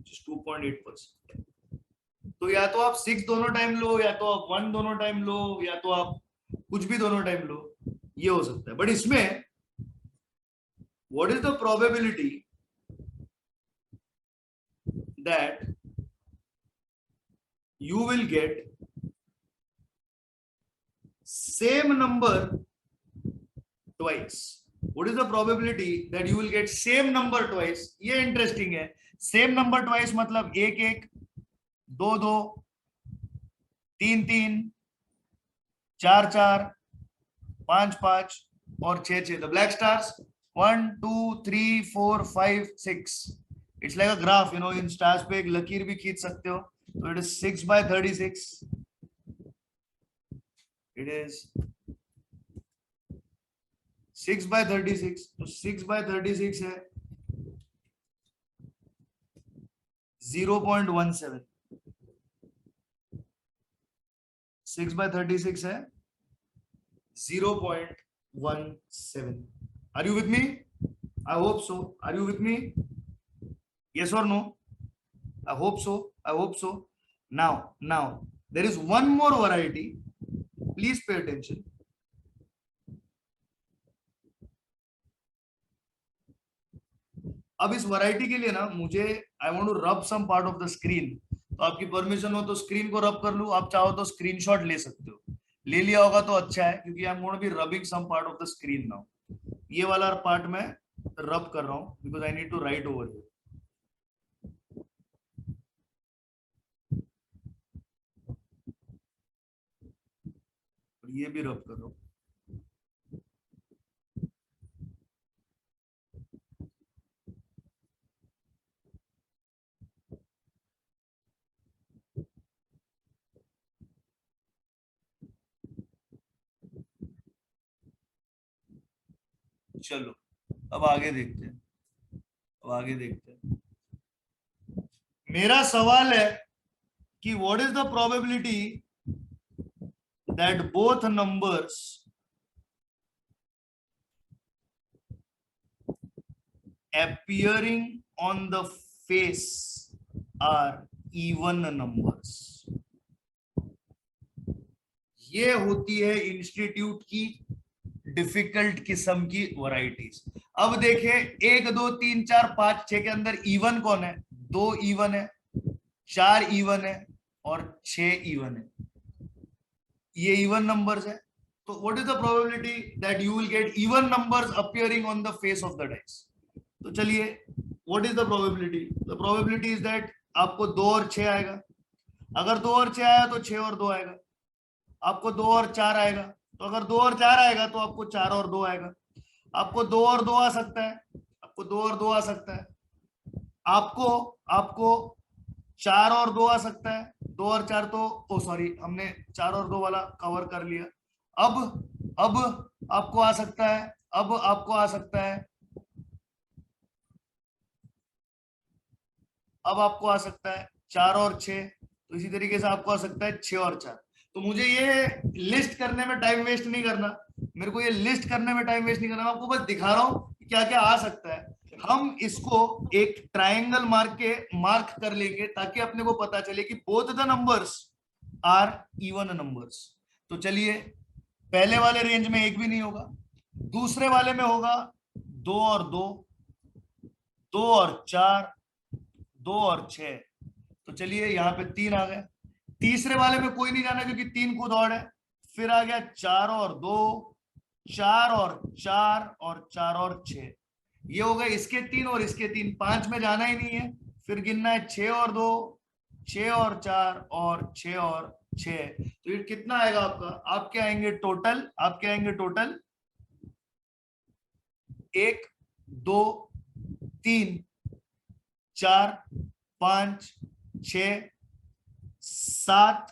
just 2.8%. तो या तो आप 6 दोनों टाइम लो, या तो आप 1 दोनों टाइम लो, या तो आप कुछ भी दोनों टाइम लो. ये हो सकता है. बट इसमें what is the probability that you will get same number twice? What is the probability that you will get same number twice? ये इंटरेस्टिंग है. सेम नंबर ट्वाइस मतलब 1 1 2 2 3 3 4 4 5 5 और 6 6. The black stars 1 2 3 4 5 6. It's like a graph, you know. In stars पे एक लकीर भी खींच सकते हो. So it is 6/36. It is 6/36. तो 6/36 है 0.17. 6/36 है 0.17. Are you with me? I hope so. Are you with me? Yes or no? I hope so. I hope so. Now there is one more variety. Please pay attention. अब इस variety के लिए ना मुझे आई want to rub some part of the screen, तो आपकी permission हो तो स्क्रीन को रब कर लूं, आप चाहो तो स्क्रीनशॉट ले सकते हो, ले लिया होगा तो अच्छा है, क्योंकि I am going to be rubbing some part of the screen now. ये वाला पार्ट में रब कर रहा हूं because I need to write over here. ये भी रब कर रहा हूं। चलो अब आगे देखते हैं, अब आगे देखते हैं। मेरा सवाल है कि what is the probability that both numbers appearing on the face are even numbers। ये होती है इंस्टीट्यूट की डिफिकल्ट किस्म की वैरायटीज। अब देखें 1 2 3 4 5 6 के अंदर इवन कौन है? 2 इवन है, 4 इवन है और 6 इवन है। ये इवन नंबर्स है, तो what is the probability that you will get even numbers appearing on the face of the dice? तो चलिए what is the probability? The probability is that आपको 2 और 6 आएगा। अगर 2 और 6 आया तो 6 और 2 आएगा। आपको 2 और 4 आएगा, तो अगर 2 और 4 आएगा तो आपको 4 और 2 आएगा। आपको 2 और 2 आ सकता है, आपको 2 और 2 आ सकता है, आपको आपको 4 और 2 आ सकता है। 2 और 4 तो ओ सॉरी, हमने 4 और 2 वाला कवर कर लिया। अब आपको आ सकता है, अब आपको आ सकता है, अब आपको आ सकता है 4 और 6। तो इसी तरीके से आपको आ सकता है 6 और 4। तो मुझे ये लिस्ट करने में टाइम वेस्ट नहीं करना, मेरे को ये लिस्ट करने में टाइम वेस्ट नहीं करना, मैं आपको बस दिखा रहा हूं क्या क्या आ सकता है। हम इसको एक ट्रायंगल मार्क कर लेंगे ताकि अपने को पता चले कि both the numbers are even numbers. तो चलिए, पहले वाले रेंज में 1 भी नहीं होगा, दूसरे वाले में होगा 2 और 2, 2 और 4, 2 और 6। तो चलिए यहाँ पे 3 आ गए। तीसरे वाले में कोई नहीं जाना क्योंकि 3 खुद और है। फिर आ गया 4 और 2, 4 और 4 और 4 और 6। ये हो गए इसके 3 और इसके 3, 5 में जाना ही नहीं है। फिर गिनना है 6 और 2, 6 और 4 और 6 और 6। तो ये कितना आएगा आपका? आपके आएंगे टोटल, आपके आएंगे टोटल 1 2 3 4 5 6 7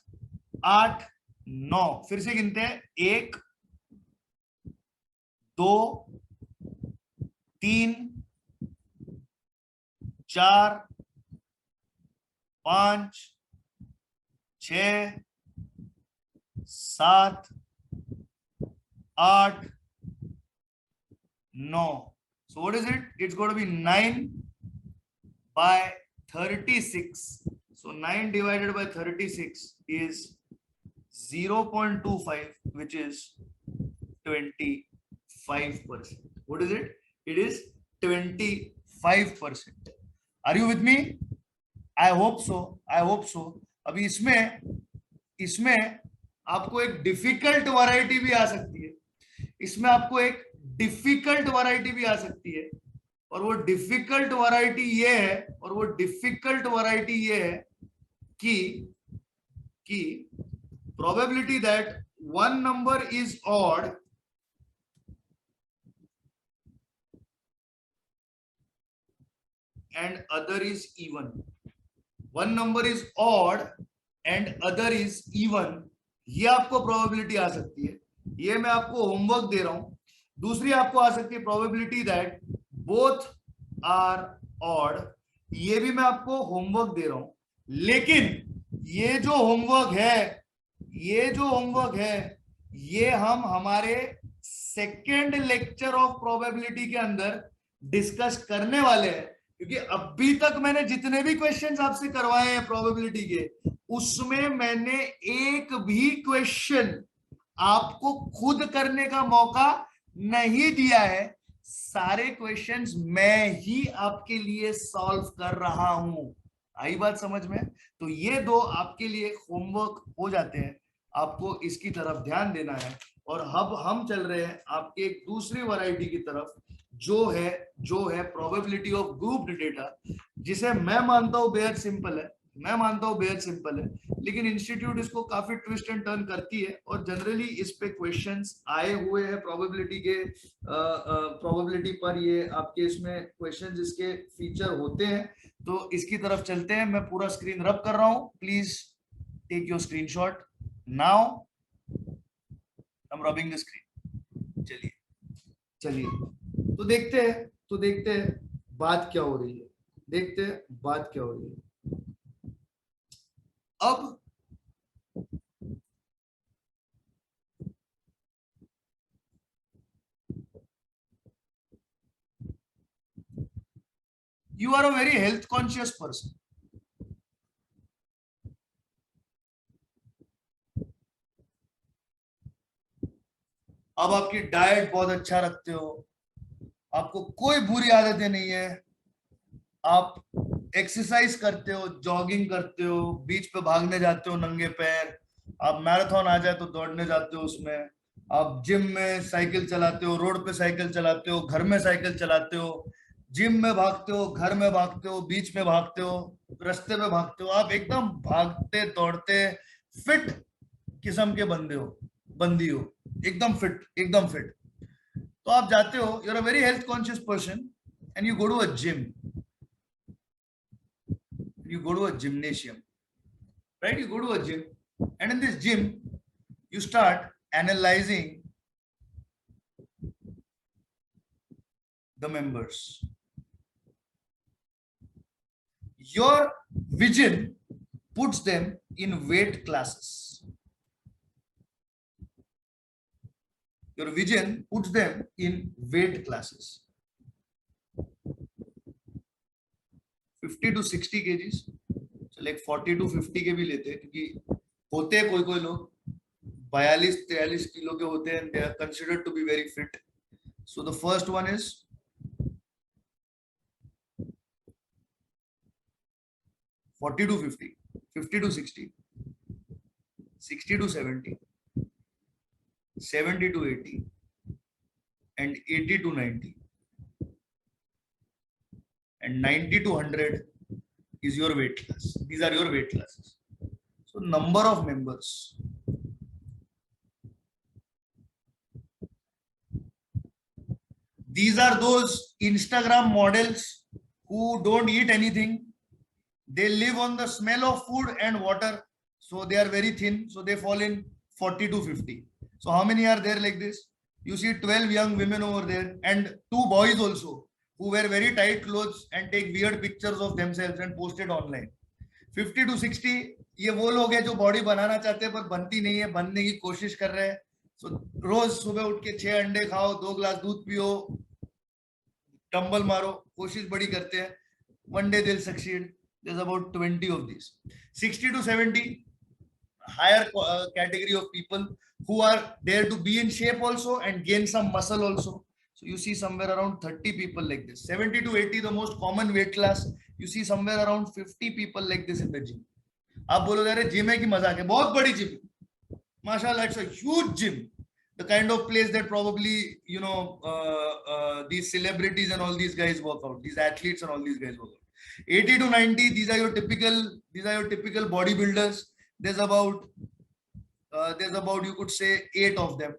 8 9। फिर से गिनते हैं, 1 2 3 4 5 6 7 8 9। So what is it? It's going to be 9 by 36. So 9 divided by 36 is 0.25, which is 25%. What is it? It is 25%. Are you with me? I hope so. I hope so. अभी इसमें आपको एक difficult variety भी आ सकती है, इसमें आपको एक डिफिकल्ट वैरायटी भी आ सकती है, और वो डिफिकल्ट वैरायटी ये है, और वो डिफिकल्ट वैरायटी ये है कि probability that one number is odd and other is even. One number is odd and other is even, ये आपको प्रोबेबिलिटी आ सकती है। ये मैं आपको होमवर्क दे रहा हूं। दूसरी आपको आ सकती है probability that both are odd, ये भी मैं आपको होमवर्क दे रहा हूं। लेकिन ये जो होमवर्क है, ये हम हमारे सेकेंड लेक्चर ऑफ प्रोबेबिलिटी के अंदर डिस्कस करने वाले हैं, क्योंकि अभी तक मैंने जितने भी क्वेश्चंस आपसे करवाए हैं प्रोबेबिलिटी के, उसमें मैंने एक भी क्वेश्चन आपको खुद करने का मौका नहीं दिया है। सारे क्वेश्चंस मैं ही आपके लिए सॉल्व कर रहा हूं। आई बात समझ में? तो ये दो आपके लिए होमवर्क हो जाते हैं, आपको इसकी तरफ ध्यान देना है। और अब हम चल रहे हैं आपके एक दूसरी वैरायटी की तरफ, जो है प्रोबेबिलिटी ऑफ ग्रुप्ड डेटा, जिसे मैं मानता हूं बेहद सिंपल है, लेकिन इंस्टीट्यूट इसको काफी ट्विस्ट एंड टर्न करती है, और जनरली इस पे क्वेश्चंस आए हुए हैं प्रोबेबिलिटी के प्रोबेबिलिटी पर। ये आपके इसमें क्वेश्चंस इसके फीचर होते हैं। तो इसकी तरफ चलते हैं। मैं पूरा स्क्रीन रब कर रहा हूं, please take your screenshot now. I am rubbing the screen. चलिए तो देखते हैं बात क्या हो रही है। अब you are a very health conscious person. अब आपकी डाइट बहुत अच्छा रखते हो, आपको कोई बुरी आदतें नहीं है, आप एक्सरसाइज करते हो, जॉगिंग करते हो, बीच पे भागने जाते हो नंगे पैर, आप मैराथन आ जाए तो दौड़ने जाते हो उसमें, आप जिम में साइकिल चलाते हो, रोड पे साइकिल चलाते हो, घर में साइकिल चलाते हो, जिम में भागते हो, घर में भागते हो, बीच में भागते हो, रास्ते में भागते हो, आप एकदम भागते दौड़ते फिट किस्म के बंदी हो, एकदम फिट। तो आप जाते हो, you are a very health conscious person and you go to a gym, you go to a gymnasium, right? You go to a gym, and in this gym you start analyzing the members. Your vision puts them in weight classes. Your vision puts them in weight classes, 50 to 60 kgs, चल एक 40 to 50 के भी लेते हैं, क्योंकि होते हैं कोई लोग 42-43 किलो के होते हैं, they are considered to be very fit. So the first one is 40 to 50, 50 to 60, 60 to 70, 70 to 80, and 80 to 90, and 90 to 100 is your weight class. These are your weight classes. So number of members. These are those Instagram models who don't eat anything. They live on the smell of food and water. So they are very thin. So they fall in 40 to 50. So how many are there like this? You see 12 young women over there and 2 boys also who wear very tight clothes and take weird pictures of themselves and post it online. 50 to 60 ये वो लोग हैं जो body बनाना चाहते हैं पर बनती नहीं है, बनने की कोशिश कर रहे हैं। So रोज सुबह उठ के 6 अंडे खाओ, 2 ग्लास दूध पियो, डंबल मारो, कोशिश बड़ी करते हैं। One day they'll succeed. There's about 20 of these. 60 to 70, higher category of people who are there to be in shape also and gain some muscle also. So you see somewhere around 30 people like this. 70 to 80, the most common weight class. You see somewhere around 50 people like this in the gym. आप बोलोगे अरे gym है कि मजाक है? बहुत बड़ी gym, माशाल्लाह, it's a huge gym. The kind of place that probably, you know, these celebrities and all these guys work out, these athletes and all these guys work out. 80 to 90, these are your typical bodybuilders. There's about you could say 8 of them.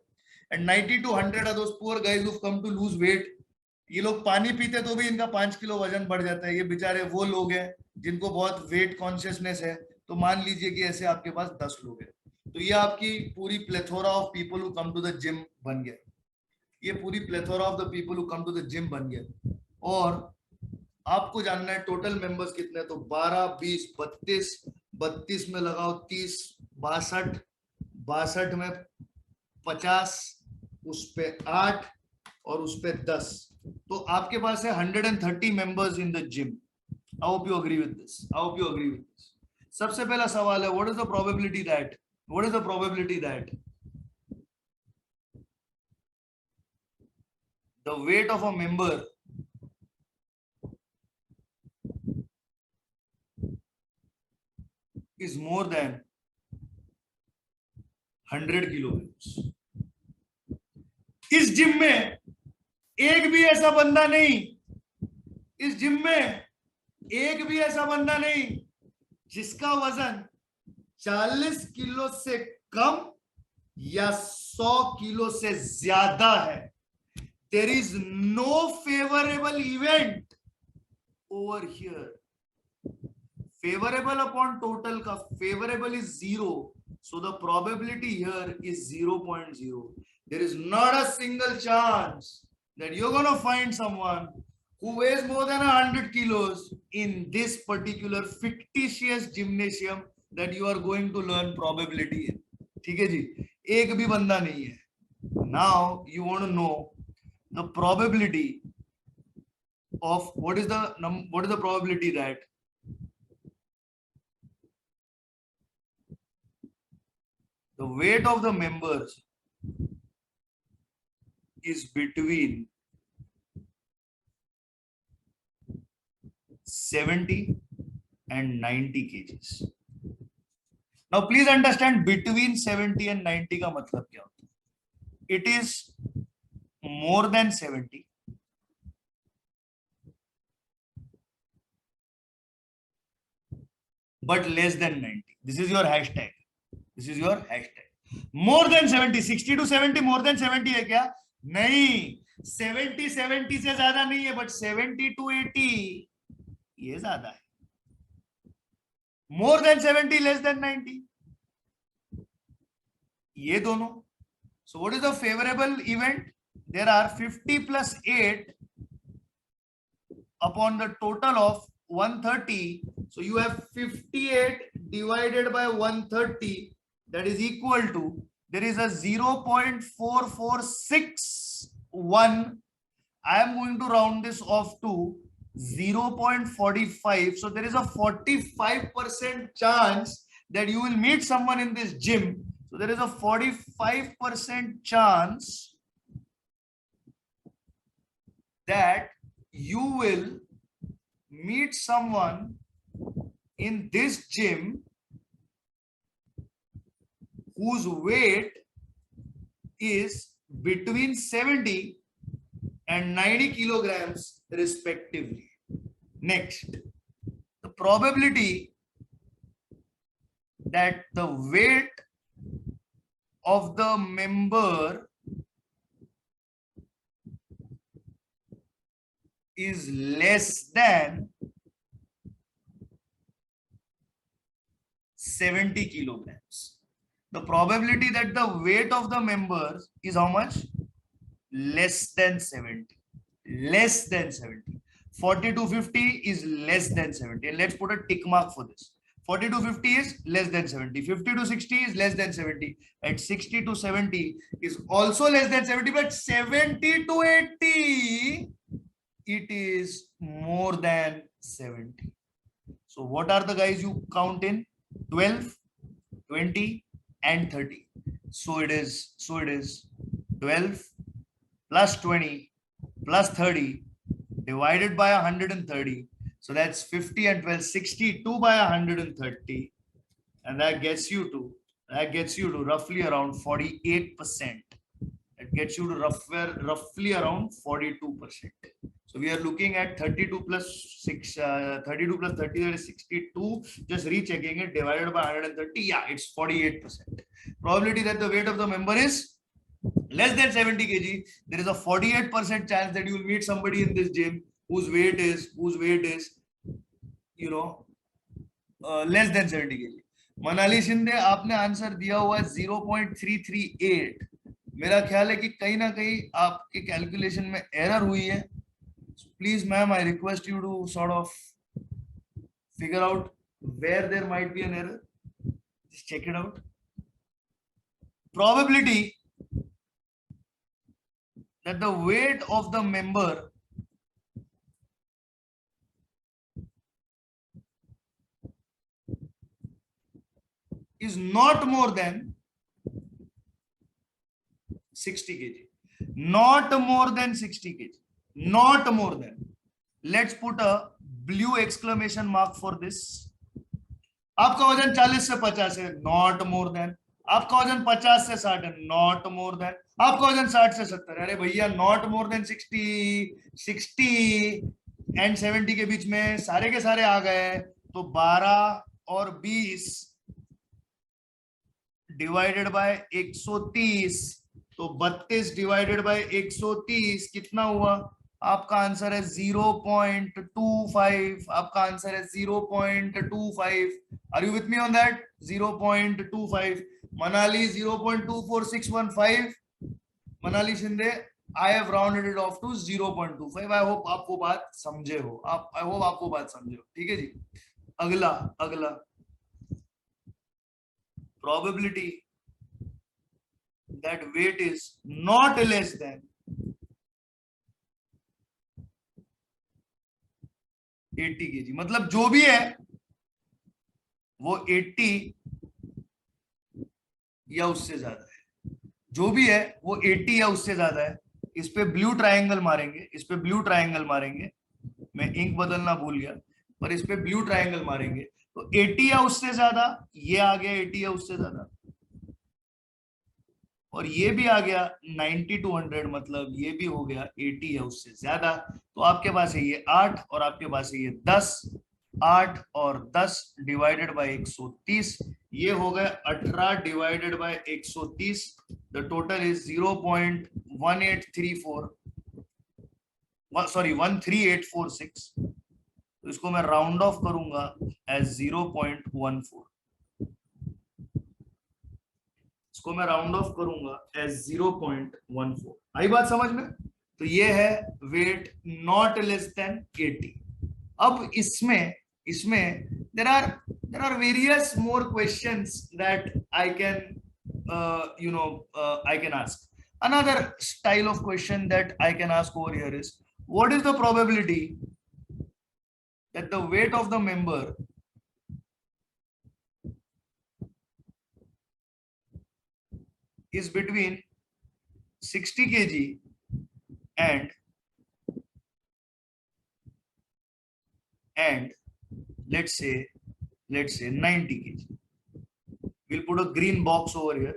And 90 to 100 are those poor guys who've come to lose weight. ये लोग पानी पीते तो भी इनका 5 kilo वजन बढ़ जाता है। ये बेचारे वो लोग हैं जिनको बहुत वेट कॉन्शियसनेस है। तो मान लीजिए कि ऐसे आपके पास 10 लोग हैं, तो ये आपकी पूरी plethora of people who come to the gym बन गया। ये पूरी plethora of the people who come to the gym बन गया। और आपको जानना है टोटल मेंबर्स कितने, तो 12, 20, 32 में लगाओ 30, 62 में 50, उस पे 8 और उस पे 10, तो आपके पास है 130 members in the gym. I hope you agree with this. सबसे पहला सवाल है, what is the probability the weight of a member is more than 100 kilograms. इस जिम में एक भी ऐसा बंदा नहीं, इस जिम में एक भी ऐसा बंदा नहीं जिसका वजन 40 किलो से कम या 100 किलो से ज्यादा है. There is no favorable event over here. Favorable upon total का favorable is 0. So the probability here is 0.0. There is not a single chance that you're going to find someone who weighs more than 100 kilos in this particular fictitious gymnasium that you are going to learn probability in. ठीक है जी, एक भी बंदा नहीं है. Now you want to know the probability of what is the probability that the weight of the members is between 70 and 90 kgs. Now please understand between 70 and 90 का मतलब क्या होता है. It is more than 70, but less than 90. This is your hashtag. This is your hashtag. More than 70, 60 to 70 more than 70 है क्या? नहीं, 70 70 से ज्यादा नहीं है, but 70 to 80 ये ज्यादा है. More than 70, less than 90, ये दोनों. So what is the favorable event? There are 50 plus 8 upon the total of 130. So you have 58 divided by 130, that is equal to, there is a 0.4461. I am going to round this off to 0.45. So there is a 45% chance that you will meet someone in this gym. So there is a 45% chance that you will meet someone in this gym whose weight is between 70 and 90 kilograms respectively. Next, the probability that the weight of the member is less than 70 kilograms. The probability that the weight of the members is how much? Less than 70. Less than 70. 40 to 50 is less than 70. And let's put a tick mark for this. 40 to 50 is less than 70. 50 to 60 is less than 70. And 60 to 70 is also less than 70. But 70 to 80, it is more than 70. So what are the guys you count in? 12, 20 and 30. So it is 12 plus 20 plus 30 divided by 130. So that's 50 and 12, 62 by 130. And that gets you to roughly around 48%. That gets you to roughly around 42%. So we are looking at 32 plus 32 plus 30, that is 62. Just rechecking it, divided by 130. Yeah, it's 48%. Probability that the weight of the member is less than 70 kg. There is a 48% chance that you will meet somebody in this gym whose weight is less than 70 kg. Manali Shinde, आपने answer दिया हुआ 0.338. मेरा ख्याल है कि कहीं ना कहीं आपके कैलकुलेशन में एरर हुई है. Please, ma'am, I request you to sort of figure out where there might be an error. Just check it out. Probability that the weight of the member is not more than 60 kg. Not more than 60 kg. Not more than. Let's put a blue exclamation mark for this. आपका वजन 40 से 50 है, not more than. आपका वजन 50 से 60 है, not more than. आपका वजन 60 से 70. अरे भैया नॉट मोर देन 60 एंड 70 के बीच में सारे के सारे आ गए. तो 12 और 20 डिवाइडेड बाय 130, तो 32 डिवाइडेड बाय 130 कितना हुआ? आपका आंसर है 0.25. आपका आंसर है 0.25. Are you with me on that? 0.25. Manali 0.24615. Manali Shinde, I have rounded it off to 0.25. I hope आपको बात समझे हो. आई होप आपको बात समझे हो. ठीक है जी. अगला probability that weight is not less than 80 kg. मतलब जो भी है वो 80 या उससे ज्यादा है. जो भी है वो 80 या उससे ज्यादा है. इस पे ब्लू ट्रायंगल मारेंगे, इस पे ब्लू ट्रायंगल मारेंगे. मैं इंक बदलना भूल गया, पर इस पे ब्लू ट्रायंगल मारेंगे. तो 80 या उससे ज्यादा, ये आ गया 80 या उससे ज्यादा, और ये भी आ गया 90 to 100, मतलब ये भी हो गया 80 या उससे ज्यादा. तो आपके पास है ये 8 और आपके पास है ये 10. 8 और 10 डिवाइडेड बाय 130, ये हो गया 18 divided by 130. The total is 0.1834, sorry 13846. तो इसको मैं राउंड ऑफ करूंगा एज 0.14. इसको मैं राउंड ऑफ करूंगा एज 0.14. आई बात समझ में? तो ये है वेट नॉट लेस देन 80. अब इसमें there are various more questions that I can I can ask. Another style of question that I can ask over here is, what is the probability that the weight of the member is between 60 kg and let's say 90 kg. We'll put a green box over here.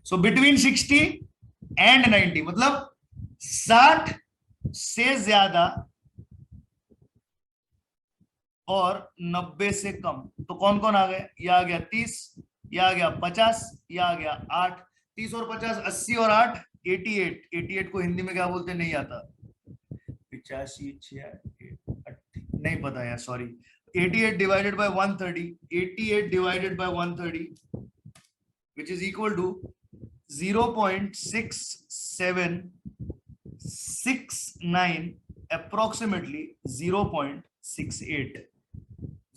So between 60 and 90, मतलब 60 से ज्यादा और 90 से कम. तो कौन कौन आ गए? ये आ गया 30, ये आ गया 50, ये आ गया 8. 30 और 50 80 और 8 88 को हिंदी में क्या बोलते नहीं आता. 85 नहीं पता यार, sorry. 88 divided by 130, 88 divided by 130 which is equal to 0.6769, approximately 0.68.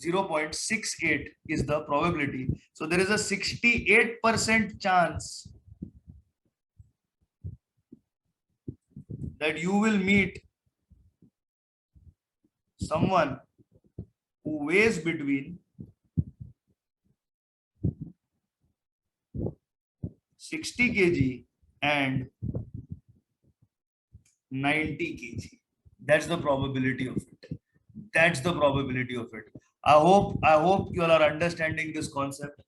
0.68 is the probability. So there is a 68% chance that you will meet someone who weighs between 60 kg and 90 kg. That's the probability of it. That's the probability of it. I hope you all are understanding this concept.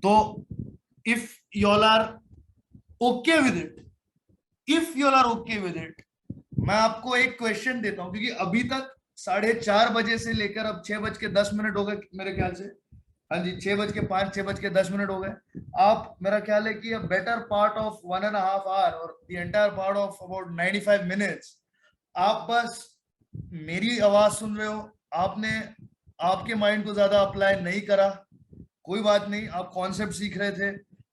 So if you all are okay with it, मैं आपको एक question देता हूं, क्योंकि अभी तक 4:30 बजे से लेकर अब 6:10 हो गए मेरे ख्याल से. हाँ जी, 6:05, 6:10 हो गए. आप, मेरा ख्याल है कि बेटर पार्ट ऑफ 1.5 hour और the entire part of about 95 minutes आप बस मेरी आवाज सुन रहे हो. आपने आपके माइंड को ज्यादा अप्लाई नहीं करा, कोई बात नहीं, आप कॉन्सेप्ट सीख रहे थे,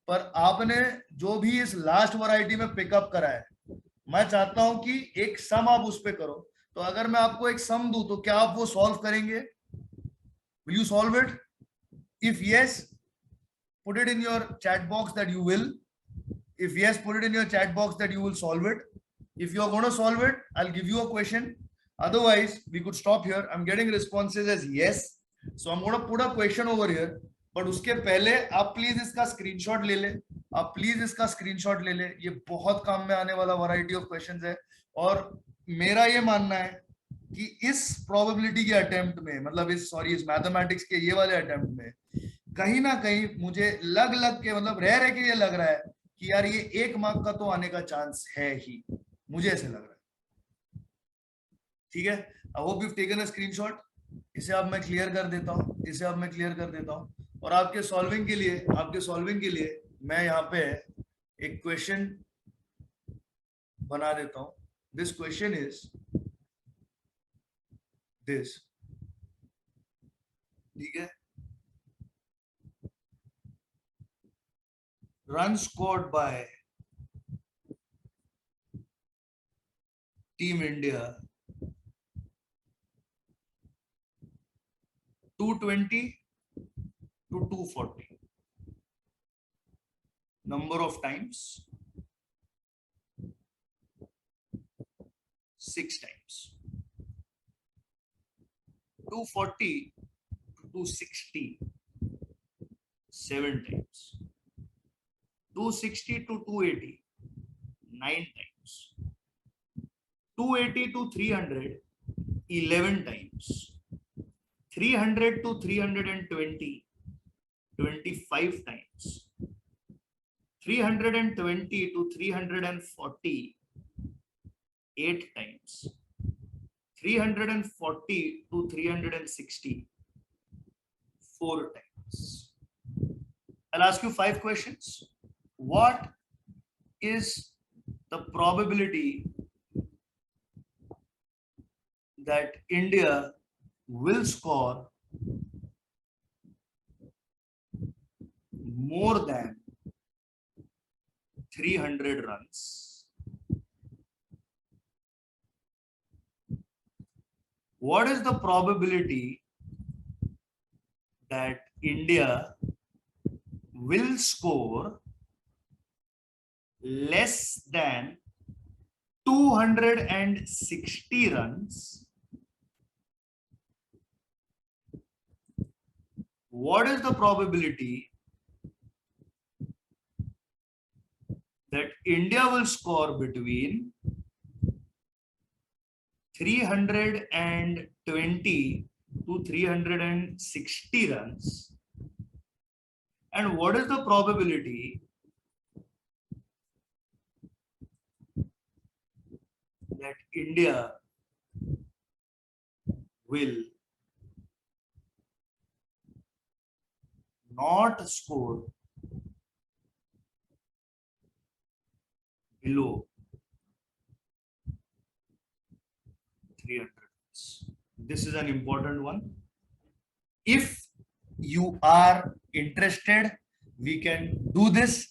पर आपने जो भी इस लास्ट वैरायटी में पिकअप करा है, मैं चाहता हूं कि एक सम आप उस पे करो. तो अगर मैं आपको एक सम दूं तो क्या आप वो सॉल्व करेंगे? Will you solve it? If yes, put it in your chat box that you will. If yes, put it in your chat box that you will solve it. If you are going to solve it, I'll give you a question. Otherwise, we could stop here. I'm getting responses as yes. So I'm going to put a question over here. But उसके पहले आप please इसका screenshot ले ले, आप please इसका screenshot ले ले, ये बहुत काम में आने वाला वैरायटी ऑफ क्वेश्चंस है। और मेरा ये मानना है कि इस प्रोबेबिलिटी के अटेम्प्ट में, मतलब इस मैथमेटिक्स के ये वाले अटेम्प्ट में कहीं ना कहीं मुझे लग के, मतलब रह के ये लग रहा है कि यार ये 1 मार्क का तो आने का चांस है ही, मुझे ऐसे लग रहा है। ठीक है, आई hope you taken a screenshot. इसे अब मैं क्लियर कर देता हूँ, और आपके सॉल्विंग के लिए मैं यहाँ पे एक क्वेश्चन बना देता हूँ। दिस क्वेश्चन इज दिस, ठीक है। Run scored by team India 220 to 240, number of times 6 times, 240 to 260 7 times, 260 to 280 9 times, 280 to 300 11 times, 300 to 320 25 times, 320 to 340 8 times, 340 to 360 4 times. I'll ask you 5 questions. What is the probability that India will score more than 300 runs? What is the probability that India will score less than 260 runs? What is the probability that India will score between 320 to 360 runs? And what is the probability that India will not score below 300 runs? This is an important one. If you are interested, we can do this